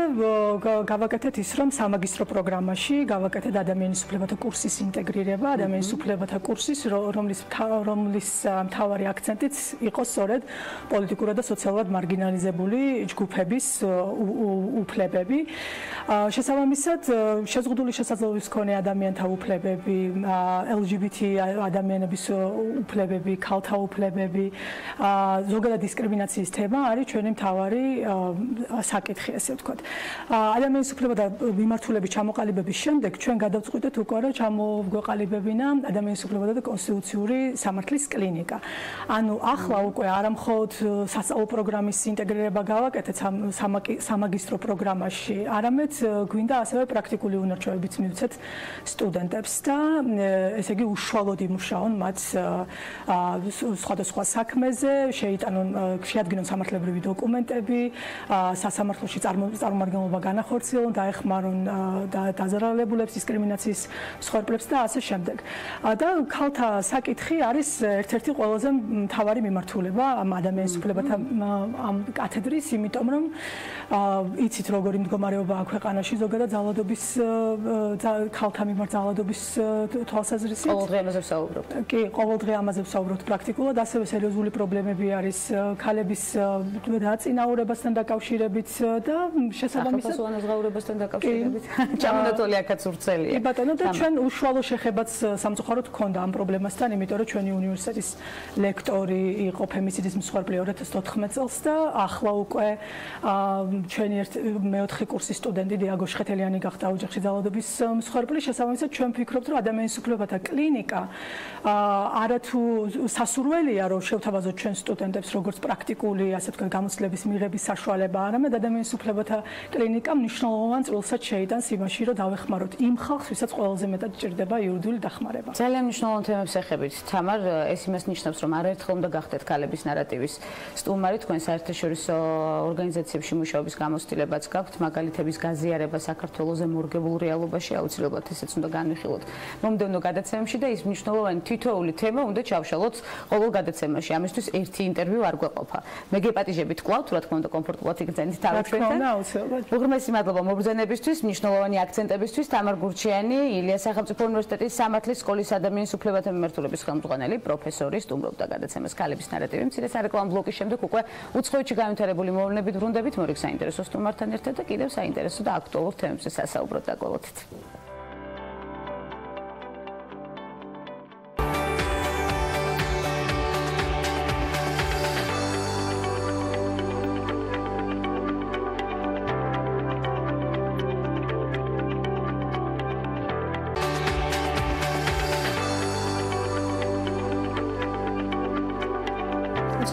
გავაკეთეთ ის, რომ სამაგისტრო პროგრამაში გავაკეთეთ ადამიანის უფლებათა კურსის ინტეგრირება, ადამიანის უფლებათა კურსის, რომლის მთავარი აქცენტიც იყო სწორედ პოლიტიკურად და სოციალურად მარგინალიზებული ჯგუფების უფლებები. შესაბამისად, შეზღუდული შესაძლებლობის მქონე ადამიანთა უფლებები, LGBT ადამიანების უფლებები, ქალთა უფლებები, ზოგადად დისკრიმინაციის თემა არის ჩვენი მთავარი საკითხი, ესე ვთქვათ. ადამიანის უფლებათა მიმართულების ჩამოყალიბების შემდეგ ჩვენ გადავწყვიტეთ უკვე, რომ ჩამოვგვეყალიბებინა ადამიანის უფლებათა და კონსტიტუციური სამართლის კლინიკა. ანუ ახლა უკვე არა მხოლოდ სასწავლო პროგრამის ინტეგრირება გავაკეთეთ სამაგისტრო პროგრამაში, არამედ გვინდა ასევე პრაქტიკული უნარჩვევებიც მივცეთ სტუდენტებს და ესე იგი უშუალოდ იმუშაონ მათ სხვადასხვა საქმეზე, შეადგინონ სამართლებრივი დოკუმენტები, სასამართლოში წარმომადგენლობა განახორციელონ, დაეხმარონ დაზარალებულებს, დისკრიმინაციის მსხვერპლებს და ასე შემდეგ. და ქალთა საკითხი არის ერთ-ერთი ყველაზე მთავარი მიმართულება ამ ადამიანის უფლებათა ამ კათედრის, იმიტომ რომ იცით როგორი მდგომარეობა აქვს ქვეყანაში ზოგადად ძალადობის ქალთა მიმართ ძალადობის თვალსაზრისით. ყოველდღე ამაზე ვსაუბრობთ. კი, ყოველდღე ამაზე ვსაუბრობთ პრაქტიკულად, ასევე სერიოზული პრობლემები არის ქალების დაწინაურებასთან დაკავშირებით და შესაბამისად საზღაურებასთან დაკავშირებით. ჩამონათვალი აქაც ვრცელია. კი ბატონო, და ჩვენ უშუალო შეხებაც სამწუხაროდ გქონდა ამ პრობლემასთან, იმიტომ რომ ჩვენი უნივერსიტეტის ლექტორი იყო ფემიციდის მსხვერპლი 2014 წელს და ახლა უკვე ჩვენი მეოთხე კურსის სტუდენტი დიაგო შხეთელიანი გახდა ოჯახში ძალადობის მსხვერპლი. შესაბამისად, ჩვენ ვფიქრობთ, რომ ადამიანის უფლებათა კლინიკა არათუ სასურველია, რომ შევთავაზოთ ჩვენ სტუდენტებს როგორც პრაქტიკული, ასე ვთქვათ, გამოცდილების მიღების საშუალება, არამედ ადამიანის უფლებათა კლინიკა მნიშვნელოვან წვლილსაც შეიტანს იმაში, რომ დავეხმაროთ იმ ხალხს, ვისაც ყველაზე მეტად ჭირდება იურიდიული დახმარება. ძალიან მნიშვნელოვან თემებს ეხებით. თამარ, ეს იმას ნიშნავს, რომ არაერთხელ უნდა გახდეთ ქალების ნარატივის სტუმარი, თქვენ საერთაშორისო ორგანიზაციებში მუშაობის გამოცდილებაც გაქვთ, მაგალითების გაზიარება საქართველოზე მორგებულ რეალობაში აუცილებლად ესეც უნდა განვიხილოთ. მომდევნო გადაცემებში და ის მნიშვნელოვანი თითოეული თემა უნდა ჩავშალოთ ყოველ გადაცემაში. ამისთვის ერთი ინტერვიუ არ გვეყოფა. მე გეპატიჟებით კვლავ, თუ რა თქმა უნდა, კომფორტულად იგრძენით თავის ჩვენთან. უღრმესი მადლობა მობრძანებისთვის, მნიშვნელოვანი აქცენტებისთვის. თამარ გურჩიანი, ილიას სახელმწიფო უნივერსიტეტის სამართლის სკოლის ადამიანის უფლებათა მიმართულების ხელმძღვანელი, პროფესორი, სტუმრობდა გადაცემას ქალების ნარატივი. მცირე სარეკლამო ბლოკის შემდეგ უკვე უცხოეთში განვითარებული მოვლენებით ვრუნდებით მორიგ საინტერესო სტუმართან ერთად და კიდევ საინტერესო და აქტუალურ თემებზე სასაუბროდ დაგველოდით.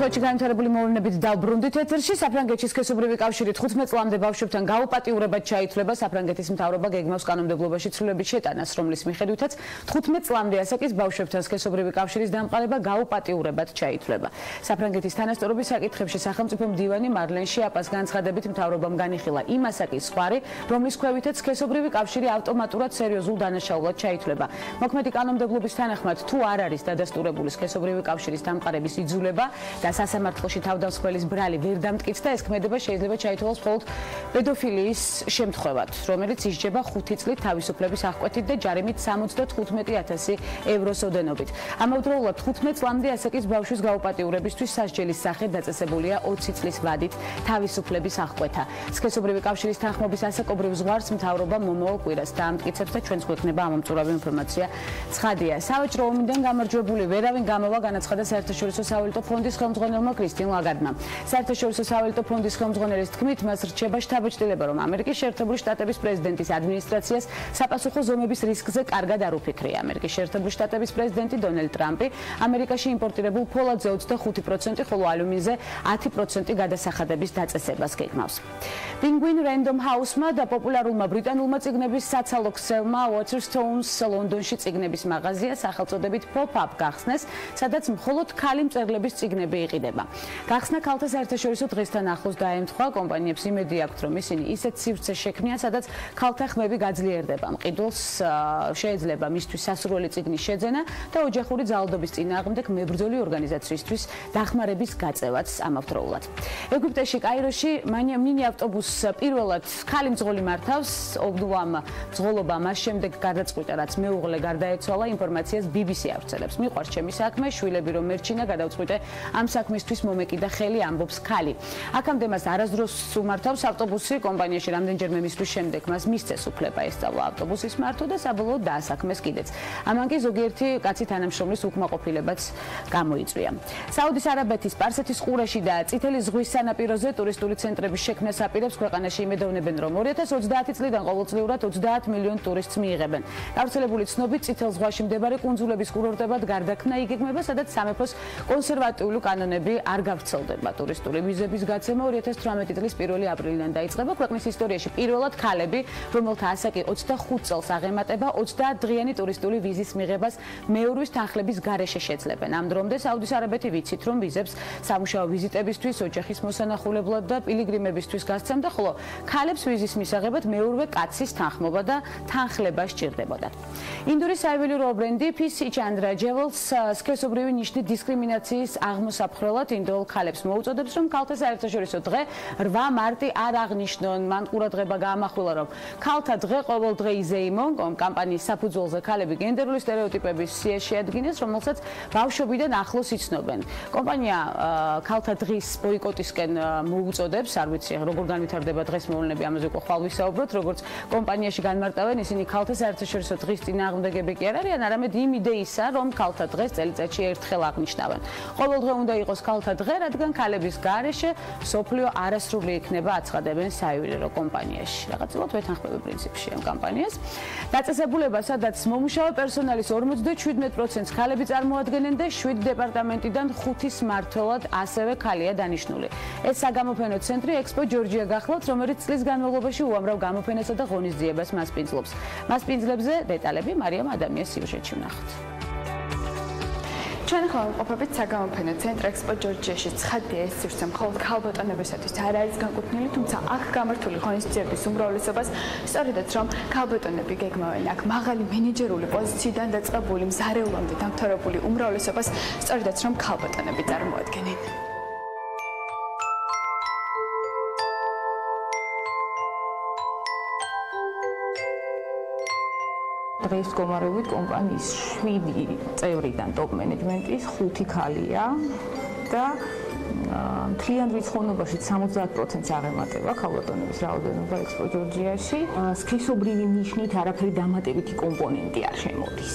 საერთაშორისო განვითარებული მოვლენებით დავბრუნდით ეთერში. საფრანგეთის სქესობრივი კავშირი 15 წლამდე ბავშვებთან გაუპატიურებად ჩაითვლება. საფრანგეთის მთავრობა გეგმავს კანონმდებლობაში ცვლილების შეტანას, რომლის მიხედვითაც 15 წლამდე ასაკის ბავშვებთან სქესობრივი კავშირის დამყარება გაუპატიურებად ჩაითვლება. საფრანგეთის თანასწორობის საკითხებში სახელმწიფო მდივანი მარლენ შიაპას განცხადებით მთავრობამ განიხილა იმ ასაკის ზღვარი, რომლის ქვევითაც სქესობრივი კავშირი ავტომატურად სერიოზულ დანაშაულად ჩაითვლება. მოქმედი კანონმდებლობის თანახმად, თუ არ არის დადასტურებული სქესობრივი კავშირის დამყარების იძულება და სასამართლოში თავდამსხმელის ბრალი ვერ დამტკიცდა, ეს ქმედება შეიძლება ჩაითვალოს მხოლოდ პედოფილიის შემთხვევად, რომელიც ისჯება 5 წლით თავისუფლების აღკვეთით და ჯარიმით 75,000 ევროს ოდენობით. ამავდროულად 15 წლამდე ასაკის ბავშვის გაუპატიურებისთვის სასჯელის სახედ დაწესებულია 20 წლის ვადით თავისუფლების აღკვეთა. სქესობრივი კავშირის თანხმობის ასაკობრივ ზღვარს მთავრობა მომავალ კვირას დაამტკიცებს და ჩვენს გვექნება ამომწურავი ინფორმაცია ცხადია. სავაჭრო ომიდან გამარჯვებული ვერავინ გამოვა, განაცხადა საერთაშორისო სავალუტო ფონდის ხელმძღვანელმა კრისტინ ლაგარდმა. საერთაშორისო სავალუტო ფონდის ხელმძღვანელის თქმით, მას რჩება შთაბეჭდილება, რომ ამერიკის შეერთებული შტატების პრეზიდენტის ადმინისტრაციას საპასუხო ზომების რისკზე კარგად არ უფიქრია. ამერიკის შეერთებული შტატების პრეზიდენტი დონალდ ტრამპი ამერიკაში იმპორტირებულ ფოლადზე 25%, ხოლო ალუმინზე 10% გადასახადების დაწესებას გეგმავს. Penguin Random House-მა და პოპულარულმა ბრიტანულმა წიგნების საცალო ქსელმა Waterstones ლონდონში წიგნების მაღაზია სახელწოდებით Pop-up გახსნეს, სადაც მხოლოდ ქალი მწერლების წიგნები იყიდება. გახსნა ქალთა საერთაშორისო დღესთან ახლოს დაემთხვა, კომპანიებს იმედი აქვთ, რომ ისინი ისეთ სივრცე შექმნიან, სადაც ქალთა ხმები გაძლიერდება. მყიდველს შეიძლება მისთვის სასურველი წიგნის შეძენა და ოჯახური ძალადობის წინააღმდეგ მებრძოლი ორგანიზაციისთვის დახმარების გაწევაც ამავდროულად. ეგვიპტეში, კაიროში მინი ავტობუსს პირველად ქალი მძღოლი მართავს, ობდუამ მძღოლობა მას შემდეგ გადაწყვიტა, რაც მეუღლე გარდაეცვალა, ინფორმაციას BBC ავრცელებს. მიყვარს ჩემი საქმე, შვილები რომ მერჩინა, გადავწყვიტე ამ საქმისთვის მომეკიდა ხელი, ამბობს ქალი. აქამდე მას არასდროს უმართავს ავტობუსი, კომპანიაში რამდენჯერმე მისვლის შემდეგ მას მისცეს უფლება ესწავლა ავტობუსის მართვა და საბოლოოდ დაასაქმეს კიდეც. ამან კი ზოგიერთი კაცი თანამშრომლის უკმაყოფილებაც გამოიწვია. საუდის არაბეთის, სპარსეთის ყურეში და წითელი ზღვის სანაპიროზე ტურისტული ცენტრების შექმნას აპირებს. ქვეყანაში იმედოვნებენ, რომ 2030 წლიდან ყოველწლიურად 30 მილიონ ტურისტს მიიღებენ. გავრცელებული ცნობით, წითელ ზღვაში მდებარე კუნძულების კურორტებად გარდაქმნა იგეგმება, სადაც სამეფოს კონსერვატიული კანონები არ გავრცელდება. ტურისტული ვიზების გაცემა 2018 წლის 1 აპრილიდან დაიწყება. ქვეყნის ისტორიაში პირველად ქალები, რომელთა ასაკი 25 წელს აღემატება, 30 დღიანი ტურისტული ვიზის მიღებას მეურვის თანხლების გარეშე შეძლებენ. ამ დრომდე საუდის არაბეთი ვიცით, რომ ვიზებს სამუშაო ვიზიტებისთვის, ოჯახის მოსანახულებლად და პილიგრიმებისთვის გასცემდა, ხოლო ქალებს ვიზის მისაღებად მეურვე კაცის თანხმობა და თანხლება სჭირდებოდა. ინდური საიუველირო ბრენდი PC Chandra Jewels სქესობრივი ნიშნით დისკრიმინაციის აღმოსაფხრელად ინდოელ ქალებს მოუწოდებს, რომ ქალთა საერთაშორისო დღე 8 მარტი არ აღნიშნონ. მან ყურადღება გაამახვილა, რომ ქალთა დღე ყოველ დღე იზეიმონ, კამპანიის საფუძველზე ქალები გენდერული სტერეოტიპების სიაში ადგინეს, რომელსაც ბავშვობიდან ახლოს იცნობენ. კომპანია ქალთა დღის ბოიკოტისკენ მოუწოდებს, არ ვიცი როგორ განვითარდება დღეს მოვლენები, ამაზე უკვე ხვალ ვისაუბროთ, როგორც კომპანიაში განმარტავენ, ისინი ქალთა საერთაშორისო დღის წინააღმდეგები კი არ არიან, არამედ იმ იდეისა, რომ ქალთა დღეს წელიწადში ერთხელ აღნიშნავენ. ყოველ დღე უნდა იყოს ქალთა დღე, რადგან ქალების გარეშე სოფლიო არასრული იქნება, აცხადებენ საიუველირო კომპანიაში. რაღაცილად ვეთანხმები პრინციპში ამ კამპანიას. დაწესებულება, სადაც მომუშავე პერსონალის 57%-ს ქალები წარმოადგენენ და 7 დეპარტამენტიდან 5-ის მმართველად ასევე ქალია დანიშნული. ეს საგამოფენო ცენტრი ექსპო ჯორჯია გახლავთ, რომელიც წლის განმავლობაში უამრავ გამოფენასა და ღონისძიებას მასპინძლობს. მასპინძლებზე დეტალები მარიამ ადამიანის სიუჟეტში ვნახოთ. ჩვენ ახლა ვიმყოფებით საგამოფენო ცენტრ ექსპო ჯორჯიაში. ცხადია, ეს სივრცე მხოლოდ ქალბატონებისათვის არ არის განკუთვნილი, თუმცა აქ გამართული ღონისძიების უმრავლესობას სწორედაც რომ ქალბატონები გეგმავენ, აქ მაღალი მენეჯერული პოზიციიდან დაწყებული მზარეულამდე დამთავრებული უმრავლესობას სწორედაც რომ ქალბატონები წარმოადგენენ. დღეს მდგომარეობით კომპანიის 7 წევრიდან ტოპ მენეჯმენტის 5 ქალია და მთლიან რიცხოვნობაში 70%-ს აღემატება ქალბატონების რაოდენობა ექსპო ჯორჯიაში. სქესობრივი ნიშნით არაფერი დამატებითი კომპონენტი არ შემოდის.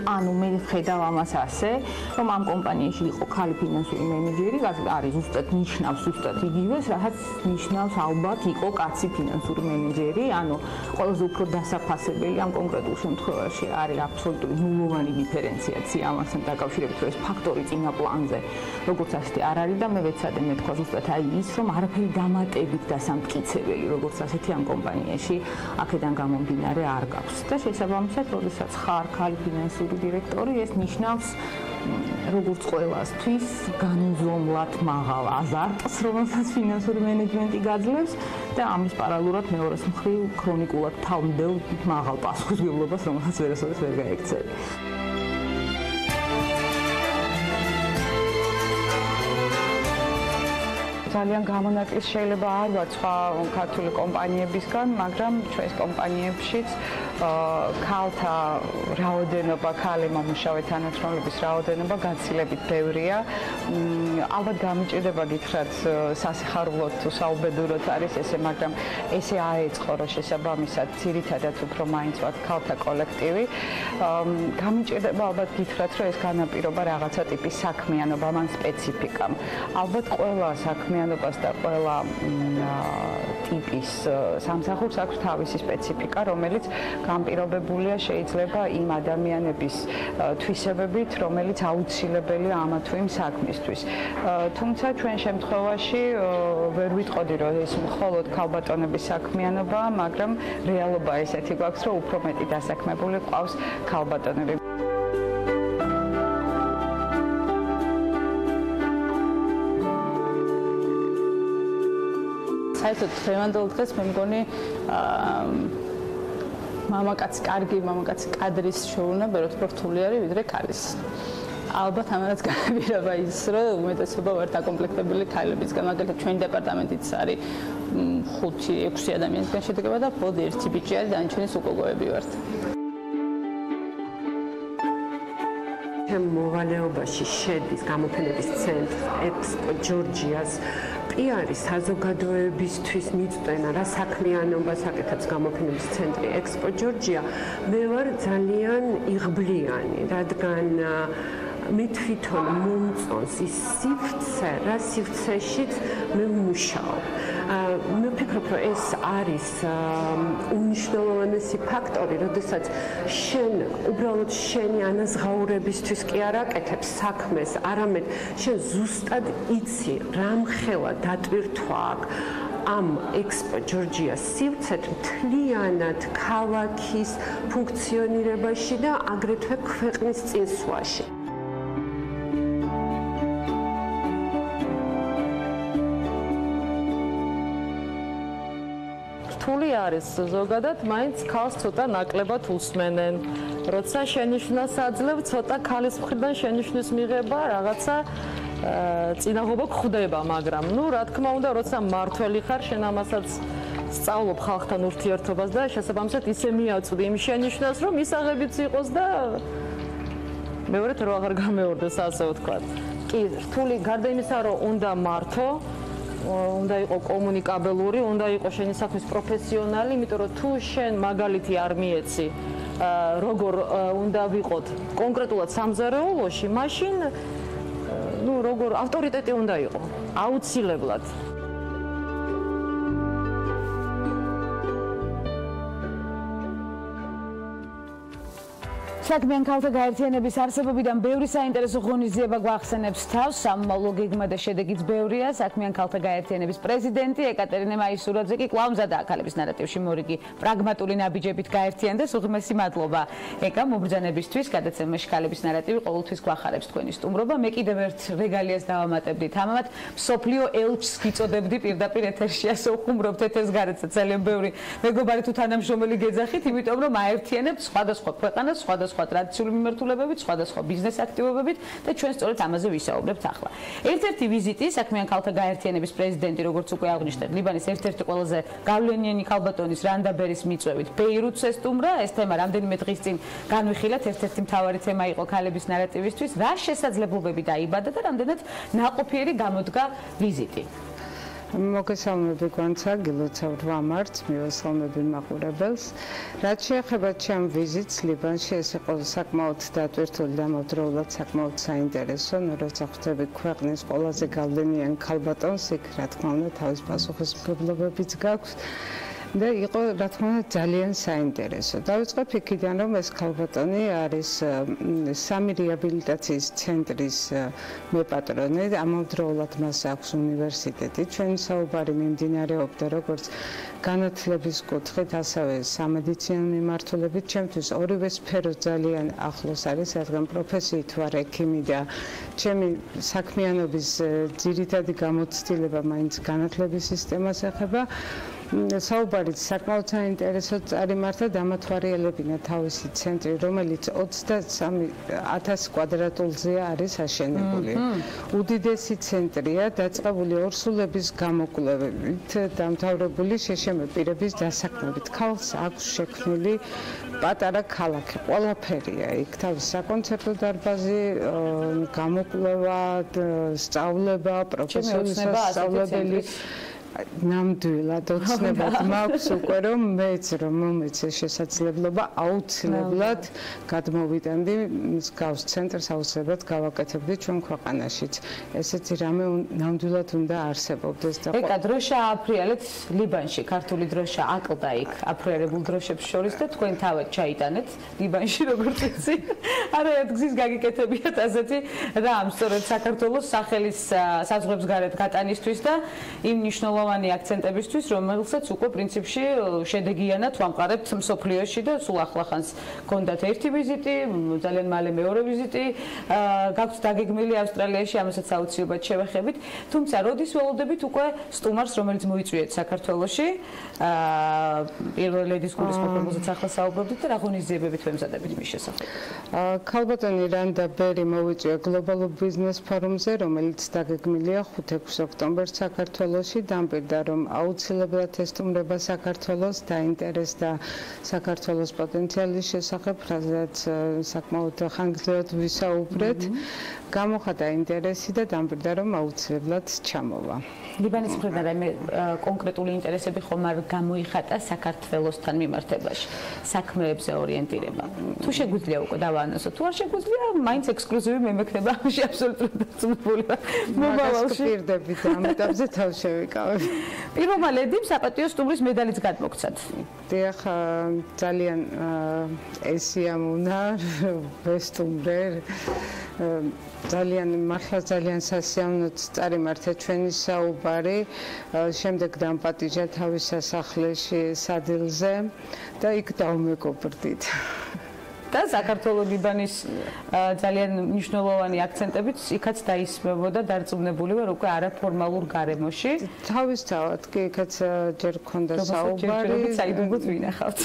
ანუ მე ხედავ ამას ასე, რომ ამ კომპანიაში იყო ქალი ფინანსური მენეჯერი, არის ზუსტად ნიშნავს ზუსტად იგივეს, რასაც ნიშნავს ალბათ იყო კაცი ფინანსური მენეჯერი, ანუ ყველაზე უფრო დასაფასებელი ამ კონკრეტულ შემთხვევაში არის აბსოლუტური ნულოვანი დიფერენციაცია ამასთან დაკავშირებით, რომ ეს ფაქტორი წინა პლანზე როგორც ასეთი არ არის და მე ვეცადე მეთქვა ზუსტად აი ის, რომ არაფერი დამატებით დასამტკიცებელი, როგორც ასეთი ამ კომპანიაში აქედან გამომდინარე არ გაქვს. და შესაბამისად, როდესაც ხარ ქალი ფინანსური დირექტორი, ეს ნიშნავს როგორც ყველასთვის განუზომლად მაღალ აზარტს, რომელსაც ფინანსური მენეჯმენტი გაძლევს და ამის პარალელურად მეორეს მხრივ ქრონიკულად თავმდელ მაღალ პასუხისმგებლობას, რომელსაც ვერასოდეს ვერ გაექცევი. ძალიან გამონაკლისი შეიძლება არ ვარ სხვა ქართული კომპანიებისგან, მაგრამ ჩვენს კომპანიებშიც ქალთა რაოდენობა, ქალი მომუშავე თანამშრომლების რაოდენობა გაცილებით ბევრია. ალბათ გამიჭირდება გითხრათ სასიხარულოდ თუ საუბედუროდ არის ესე, მაგრამ ესე აეწყო რომ შესაბამისად ძირითადად უფრო მაინც ვართ ქალთა კოლექტივი. გამიჭირდება ალბათ გითხრათ რომ ეს განაპირობა რაღაცა ტიპის საქმიანობა, მან სპეციფიკამ. ალბათ ყველა საქმიანობას და ყველა ტიპის სამსახურს აქვს თავისი სპეციფიკა, რომელიც განპირობებულია შეიძლება იმ ადამიანების თვისებებით, რომელიც აუცილებელია ამა თუ იმ საქმისთვის. თუმცა ჩვენ შემთხვევაში ვერ ვიტყოდი, რომ ეს მხოლოდ ქალბატონების საქმიანობაა, მაგრამ რეალობა ესეთი გვაქვს, რომ უფრო მეტი დასაქმებული ყავს ქალბატონები. საერთოდ დღევანდელ დღეს მე მგონი მამაკაცი, კარგი მამაკაცი კადრის შეურულებლად უფრო რთული არის ვიდრე ქალის. ალბათ ამანაც განაპირობა ის, რომ უმეტესობა ვართ აკომპლექტებული ქალებისგან, მაგალითად ჩვენი დეპარტამენტიც არის 5-6 ადამიანისგან შედგება და მხოლოდ ერთი ბიჭი არის, დანარჩენი უკოგოები ვართ. მოვალეობაში შედის გამოფენების ცენტრი ექსპო ჯორჯიას პიარის საზოგადოებისთვის მიწვენა რა საქმიანობას აკეთებს გამოფენების ცენტრი ექსპო ჯორჯია. მე ვარ ძალიან იღბლიანი, რადგან მე თვითონ მომწონს ის სივრცე, რა სივრცეშიც მე ვმუშაობ. მე ვფიქრობ, რომ ეს არის უნიშნელოვანესი ფაქტორი, როდესაც შენ უბრალოდ შენი ანაზღაურებისთვის კი არ აკეთებ საქმეს, არამედ შენ ზუსტად იცი, რამხელა დატვირთვა აქვს ამ ექსპო ჯორჯიას სივრცეთ მთლიანად ქალაქის ფუნქციონირებაში და აგრეთვე ქვეყნის წინსვლაში. რთული არის ზოგადად, მაინც ქალს ცოტა ნაკლებად უსმენენ. როცა შენიშვნას აძლევ, ცოტა ქალის მხრიდან შენიშვნის მიღება რაღაცა წინაღობა გვხვდება, მაგრამ ნუ რა თქმა უნდა, როცა მმართველი ხარ, შენ ამასაც სწავლობ ხალხთან ურთიერთობას და შესაბამისად ისე მიაწვდი იმ შენიშვნას, რომ ისაღებიც იყოს და მეორედ რო აღარ გამეორდეს, ასე ვთქვათ. კი, რთული გარდა იმისა, რომ უნდა მართო, უნდა იყოს კომუნიკაბელური, უნდა იყოს შენი საქმის პროფესიონალი, იმიტომ რომ თუ შენ მაგალითი არ მიეცი, როგორ უნდა ვიყოთ კონკრეტულად სამზარეულოში, მაშინ ну, როგორ ავტორიტეტი უნდა იყოს, აუცილებლად. საქმიან ქალთა გაერთიანების არსებობიდან ბევრი საინტერესო ღონისძიება გვახსენებს თავს, სამომავლო გეგმა და შედეგიც ბევრია. საქმიან ქალთა გაერთიანების პრეზიდენტი ეკატერინე მაისურაძე კი კვლავ მზადაა ქალების ნარატივში მორიგი პრაგმატული ნაბიჯებით გაერთიანდეს. უღმესი მადლობა ეკა მობრძანებისთვის, გადაცემაში ქალების ნარატივი ყოველთვის გვახარებს თქვენი სტუმრობა. მე კიდევ ერთ რეგალიას დავამატებდი თამამად, მსოფლიო ელჩს გიწოდებდი პირდაპირ ეთერში, ასე უხუმრობთ ეთერს გარეთაც ძალიან ბევრი მეგობარი თუ თანამშრომელი გეძახით, იმიტომ რომ აერთიანებთ სხვადასხვა ქვეყანას, სხვადასხვა ტრადიციული მიმართულებებით, სხვადასხვა ბიზნეს აქტივობებით და ჩვენ სწორედ ამაზე ვისაუბრებთ ახლა. ერთ-ერთი ვიზიტი საქმიან ქალთა გაერთიანების პრეზიდენტი, როგორც უკვე აღნიშნეთ, ლიბანის ერთ-ერთი ყველაზე გავლენიანი ქალბატონის რანდაბერის მიწვევით ბეირუთს ესტუმრა. ეს თემა რამდენიმე დღის წინ განვიხილეთ, ერთ-ერთი მთავარი თემა იყო ქალების ნარატივისთვის. რა შესაძლებლობები დაიბადა და რამდენად ნაყოფიერი გამოდგა ვიზიტი? მოგესალმები გვანცა გილოცავთ 8 მარტს მივესალმები მაყურებელს. რაც შეეხება ჩემ ვიზიტს ლიბანში, ეს იყო საკმაოდ დატვირთული და ამავდროულად საკმაოდ საინტერესო, როცა ხვდები ქვეყნის ყველაზე გავლენიან ქალბატონს, იქ რა თქმა უნდა თავის პასუხისმგებლობებიც გაქვს. და იყო რა თქმა უნდა ძალიან საინტერესო. დავიწყებ იქიდან, რომ ეს ქალბატონი არის სამი რეაბილიტაციის ცენტრის მეპატრონე, ამავდროულად მას აქვს უნივერსიტეტი. ჩვენი საუბარი მიმდინარეობდა როგორც განათლების კუთხით, ასევე სამედიცინო მიმართულებით. ჩემთვის ორივე სფერო ძალიან ახლოს არის, რადგან პროფესიით ვარ ექიმი და ჩემი საქმიანობის ძირითადი გამოცდილება მაინც განათლების სისტემას ეხება. საუბარიც საკმაოდ საინტერესო წარიმართა დამათვალიერებინა თავისი ცენტრი, რომელიც 23,000 კვადრატულზეა არის აშენებული. უდიდესი ცენტრია, დაწყებული ორსულების გამოკვლევებით, დამთავრებული შეშემე პირების დასაქმებით. ქალს აქვს შექმნილი პატარა ქალაქი, ყველაფერია იქ, თავის საკონცერტო დარბაზი, გამოკვლევა, სწავლება, პროფესიული სასწავლებელი. ნამდვილად ოცნებად მაქვს უკვე რომ მეც რომ მომეცე შესაძლებლობა აუცილებლად გადმოვიტანდი მსგავს ცენტრს აუცილებლად გავაკეთებდი ჩვენ ქვეყანაშიც ესეთი რამე ნამდვილად უნდა არსებობდეს და ეკა დროშა აფრიალეთ ლიბანში ქართული დროშა აკლდა იქ აფრიალებულ დროშებს შორის და თქვენ თავად ჩაიტანეთ ლიბანში როგორც იცი არაერთ გზის გაგიკეთებიათ ასეთი რამ სწორედ საქართველოს სახელის საზღვრებს გარეთ გატანისთვის და იმ მნიშვნელოვანი აქცენტებისთვის, რომელსაც უკვე პრინციპში შედეგიანად ვამყარებთ მსოფლიოში და სულ ახლახანს გქონდათ ერთი ვიზიტი, ძალიან მალე მეორე ვიზიტი, გაქვთ დაგეგმილი ავსტრალიაში, ამასაც აუცილებლად შევეხებით. თუმცა, როდის ველოდებით უკვე სტუმარს, რომელიც მოიწვიეთ საქართველოში, პირველი დისკურსის პრობლემაზეც ახლა საუბრობდით და რა ღონისძიებებით ვემზადებით მის შესახებ. ქალბატონი რანდა ბერი მოვიწვია გლობალურ ბიზნეს ფორუმზე, რომელიც დაგეგმილია 5-6 ოქტომბერს საქართველოში. დამკვირდა რომ აუცილებლად ესტუმრება საქართველოს დაინტერესდა საქართველოს პოტენციალის შესახებ, რაზეც საკმაოდ ხანგრძლივად ვისაუბრეთ. გამოხატა ინტერესი და დამკვირდა რომ აუცილებლად ჩამოვა. ლიბანის მხრიდან რაიმე კონკრეტული ინტერესები ხომ არ გამოიხატა საქართველოსთან მიმართებაში, საქმეებზე ორიენტირება. თუ შეგვიძლია უკვე დავაანონსოთ, თუ არ შეგვიძლია, მაინც ექსკლუზივი მემექნება ამაში აბსოლუტურად დაწუნებული ვარ. მომავალში პირდები და ამ ეტაპზე თავს შევიკავებ. პირველმა ლედიმ საპატიო სტუმრის მედალიც გადმოგცათ. დიახ, ძალიან ესიამუნა ვესტუმრე ძალიან მართლა ძალიან სასიამოვნოდ წარიმართა ჩვენი საუბარი. შემდეგ დამპატიჟა თავის სასახლეში სადილზე და იქ დავმეგობრდით. და საქართველოს-ლიბანის ძალიან მნიშვნელოვანი აქცენტებით იქაც დაისმებოდა დარწმუნებული ვარ უკვე არაფორმალურ გარემოში. თავისთავად კი იქაც ჯერ გქონდა საუბარი. საიდუმლოდ ვინახავთ.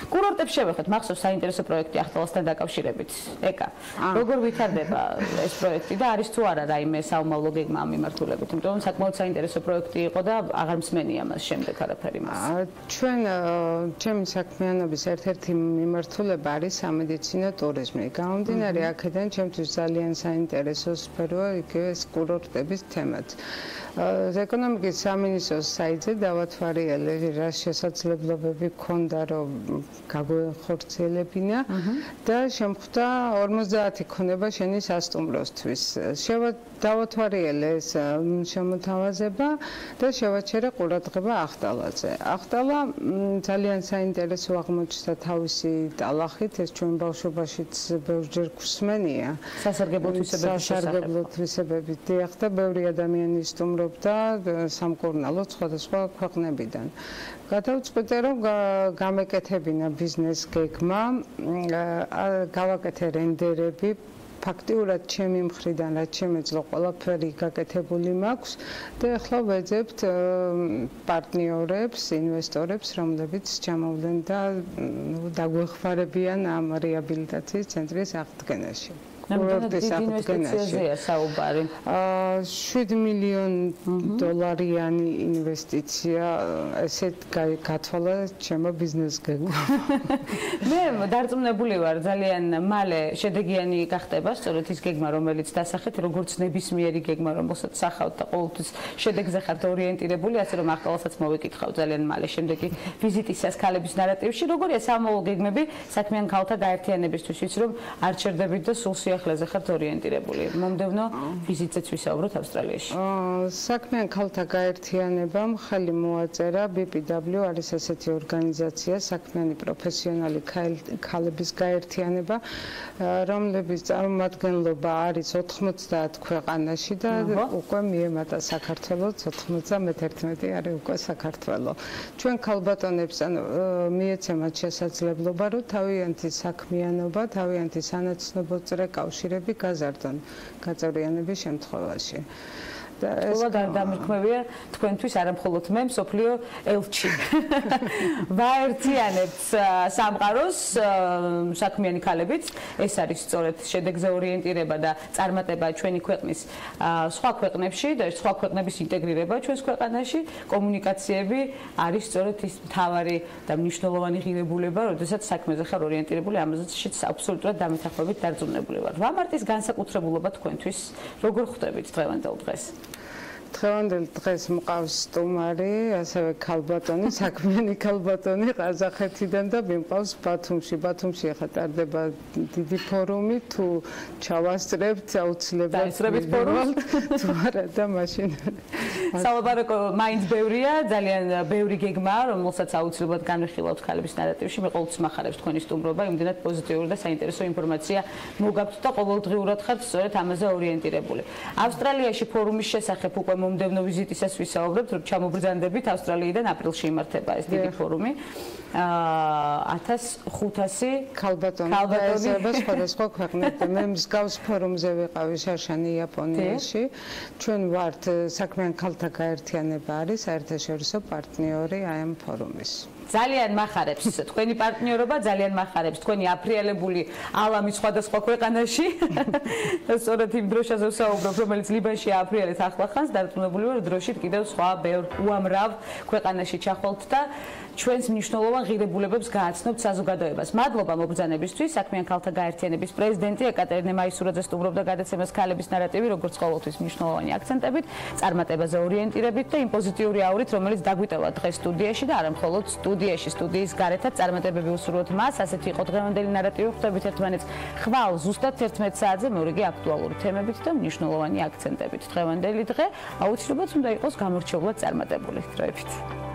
კურორტებს შევეხეთ, მახსოვს საინტერესო პროექტი ახალასთან დაკავშირებით. ეკა, როგორ ვითარდება ეს პროექტი და არის თუ არა რაიმე საომავლო გეგმა ამ მიმართულებით? იმიტომ რომ საკმაოდ საინტერესო პროექტი იყო და აღარ მსმენია მას შემდეგ არაფერი მას. ჩვენ ჩემი საქმიანობის ერთ-ერთი მიმართულება არის სამედიცინო ტურიზმი. გამომდინარე აქედან ჩემთვის ძალიან საინტერესო სფეროა იგივე კურორტების თემაც. ეკონომიკის სამინისტროს საიტზე დავათვალიერე რა შესაძლებლობები ქონდა რომ გაგვეხორციელებინა და შემხვდა 50 ქონება შენი სასტუმროსთვის. დავათვალიერე ეს შემოთავაზება და შევაჩერე ყურადღება ახტალაზე. ახტალა ძალიან საინტერესო აღმოჩნდა თავისი ტალახით, ეს ჩვენ ბავშვობაშიც ბევრჯერ გვსმენია. სასარგებლო თვისებებით დიახ და ბევრი ადამიანი სტუმრობდა სამკურნალოდ სხვადასხვა ქვეყნებიდან. გადავწყვიტე რომ გამეკეთებინა ბიზნეს გეგმა, გავაკეთე რენდერები, ფაქტიურად ჩემი მხრიდან რაც შემეძლო ყველაფერი გაკეთებული მაქვს და ახლა ვეძებთ პარტნიორებს, ინვესტორებს, რომლებიც ჩამოვლენ და დაგვეხმარებიან ამ რეაბილიტაციის ცენტრის აღდგენაში. კურორტის აღდგენაში. 7 მილიონი დოლარიანი ინვესტიცია ესეთ გათვალა ჩემო ბიზნეს გეგმა. მე დარწმუნებული ვარ ძალიან მალე შედეგიანი გახდება სწორედ ის გეგმა რომელიც დასახეთ როგორც ნებისმიერი გეგმა რომელსაც სახავთ და ყოველთვის შედეგზე ხართ ორიენტირებული ასე რომ ახალსაც მოვიკითხავ ძალიან მალე შემდეგი ვიზიტისას ქალების ნარატივში როგორია სამოვალ გეგმები საქმიან ქალთა გაერთიანებისთვის ვიცი რომ არ ჩერდებით და სულ სიახლეზე ხართ ორიენტირებული მომდევნო ვიზიტზეც ვისაუბროთ ავსტრალიაში საქმიან ქალთა გაერთიანებამ ხელი მოაწერა BPW არის ასეთი ორგანიზაცია საქმიანი პროფესიონალი ქალების გაერთიანება რომლების წარმომადგენლობა არის 90 ქვეყანაში და უკვე მიემატა საქართველოს 91 არის უკვე საქართველო. ჩვენ ქალბატონებს მიეცემათ შესაძლებლობა რომ თავიანთი საქმიანობა, თავიანთი სანაცნობო წრე კავშირები გაზარდონ გაწევრიანების შემთხვევაში. Ყველა გარდამირქმევია თქვენთვის არა მხოლოდ მე მსოფლიო ელჩი. ვაერთიანებთ სამყაროს საქმიანი ქალებით, ეს არის სწორედ შედეგზე ორიენტირება და წარმატება ჩვენი ქვეყნის სხვა ქვეყნებში და სხვა ქვეყნების ინტეგრირება ჩვენს ქვეყანაში, კომუნიკაციები არის სწორედ ის მთავარი და მნიშვნელოვანი ღირებულება, როდესაც საქმეზე ხარ ორიენტირებული, ამაზეც აბსოლუტურად დამეთანხმებით დარწმუნებული ვარ. ვამარტის განსაკუთრებულობა თქვენთვის როგორ ხვდებით დღევანდელ დღეს? დღევანდელ დღეს მყავს სტუმარი, ასევე ქალბატონი, საქმიანი ქალბატონი ყაზახეთიდან და მიმყავს ბათუმში. ბათუმში ახლა ტარდება დიდი ფორუმი, თუ ჩავასწრებთ აუცილებლად დაისწრებით ფორუმს, თუ არა და მაშინ სალაპარაკო მაინც ბევრია, ძალიან ბევრი გეგმაა, რომელსაც აუცილებლად განვიხილავთ ქალების ნარატივში. მე ყოველთვის მახარებს თქვენი სტუმრობა, იმდენად პოზიტიური და საინტერესო ინფორმაცია მოგაქვთ და ყოველდღიურად ხართ სწორედ ამაზე ორიენტირებული. ავსტრალიაში ფორუმის შესახებ უკვე მომდევნო ვიზიტისას ვისაუბრებთ, რომ ჩამობრძანდებით ავსტრალიიდან აპრილში იმართება ეს დიდი ფორუმი. 1500 ქალბატონი სხვადასხვა ქვეყნებიდან. მე მსგავს ფორუმზე ვიყავი შარშანი იაპონიაში. ჩვენ ვართ საქმიან ქალთა გაერთიანება არის საერთაშორისო პარტნიორი აი ამ ფორუმის. ძალიან მახარებს თქვენი პარტნიორობა, ძალიან მახარებს თქვენი აფრიალებული ალამი სხვადასხვა ქვეყანაში. სწორედ იმ დროშაზე ვსაუბრობ, რომელიც ლიბანში აფრიალეთ ახლახანს, დარწმუნებული ვარ, დროშით კიდევ სხვა ბევრ უამრავ ქვეყანაში ჩახვალთ და ჩვენს მნიშვნელოვან ღირებულებებს გააცნობთ საზოგადოებას. მადლობა მობრძანებისთვის, საქმიან ქალთა გაერთიანების პრეზიდენტი ეკატერინე მაისურაძე სტუმრობდა გადაცემას ქალების ნარატივი, როგორც ყოველთვის მნიშვნელოვანი აქცენტებით, წარმატებაზე ორიენტირებით და იმ პოზიტიური აურით, რომელიც დაგვიტევა დღეს სტუდიაში და არა მხოლოდ სტუდიაში, სტუდიის გარეთაც წარმატებები უსურვოთ მას. ასეთი იყო დღევანდელი ნარატივი, ხვდებით ერთმანეთს ხვალ ზუსტად 11 საათზე მორიგი აქტუალური თემებით და მნიშვნელოვანი აქცენტებით. დღევანდელი დღე აუცილებლად უნდა იყოს გამორჩეულად წარმატებული. დროებით.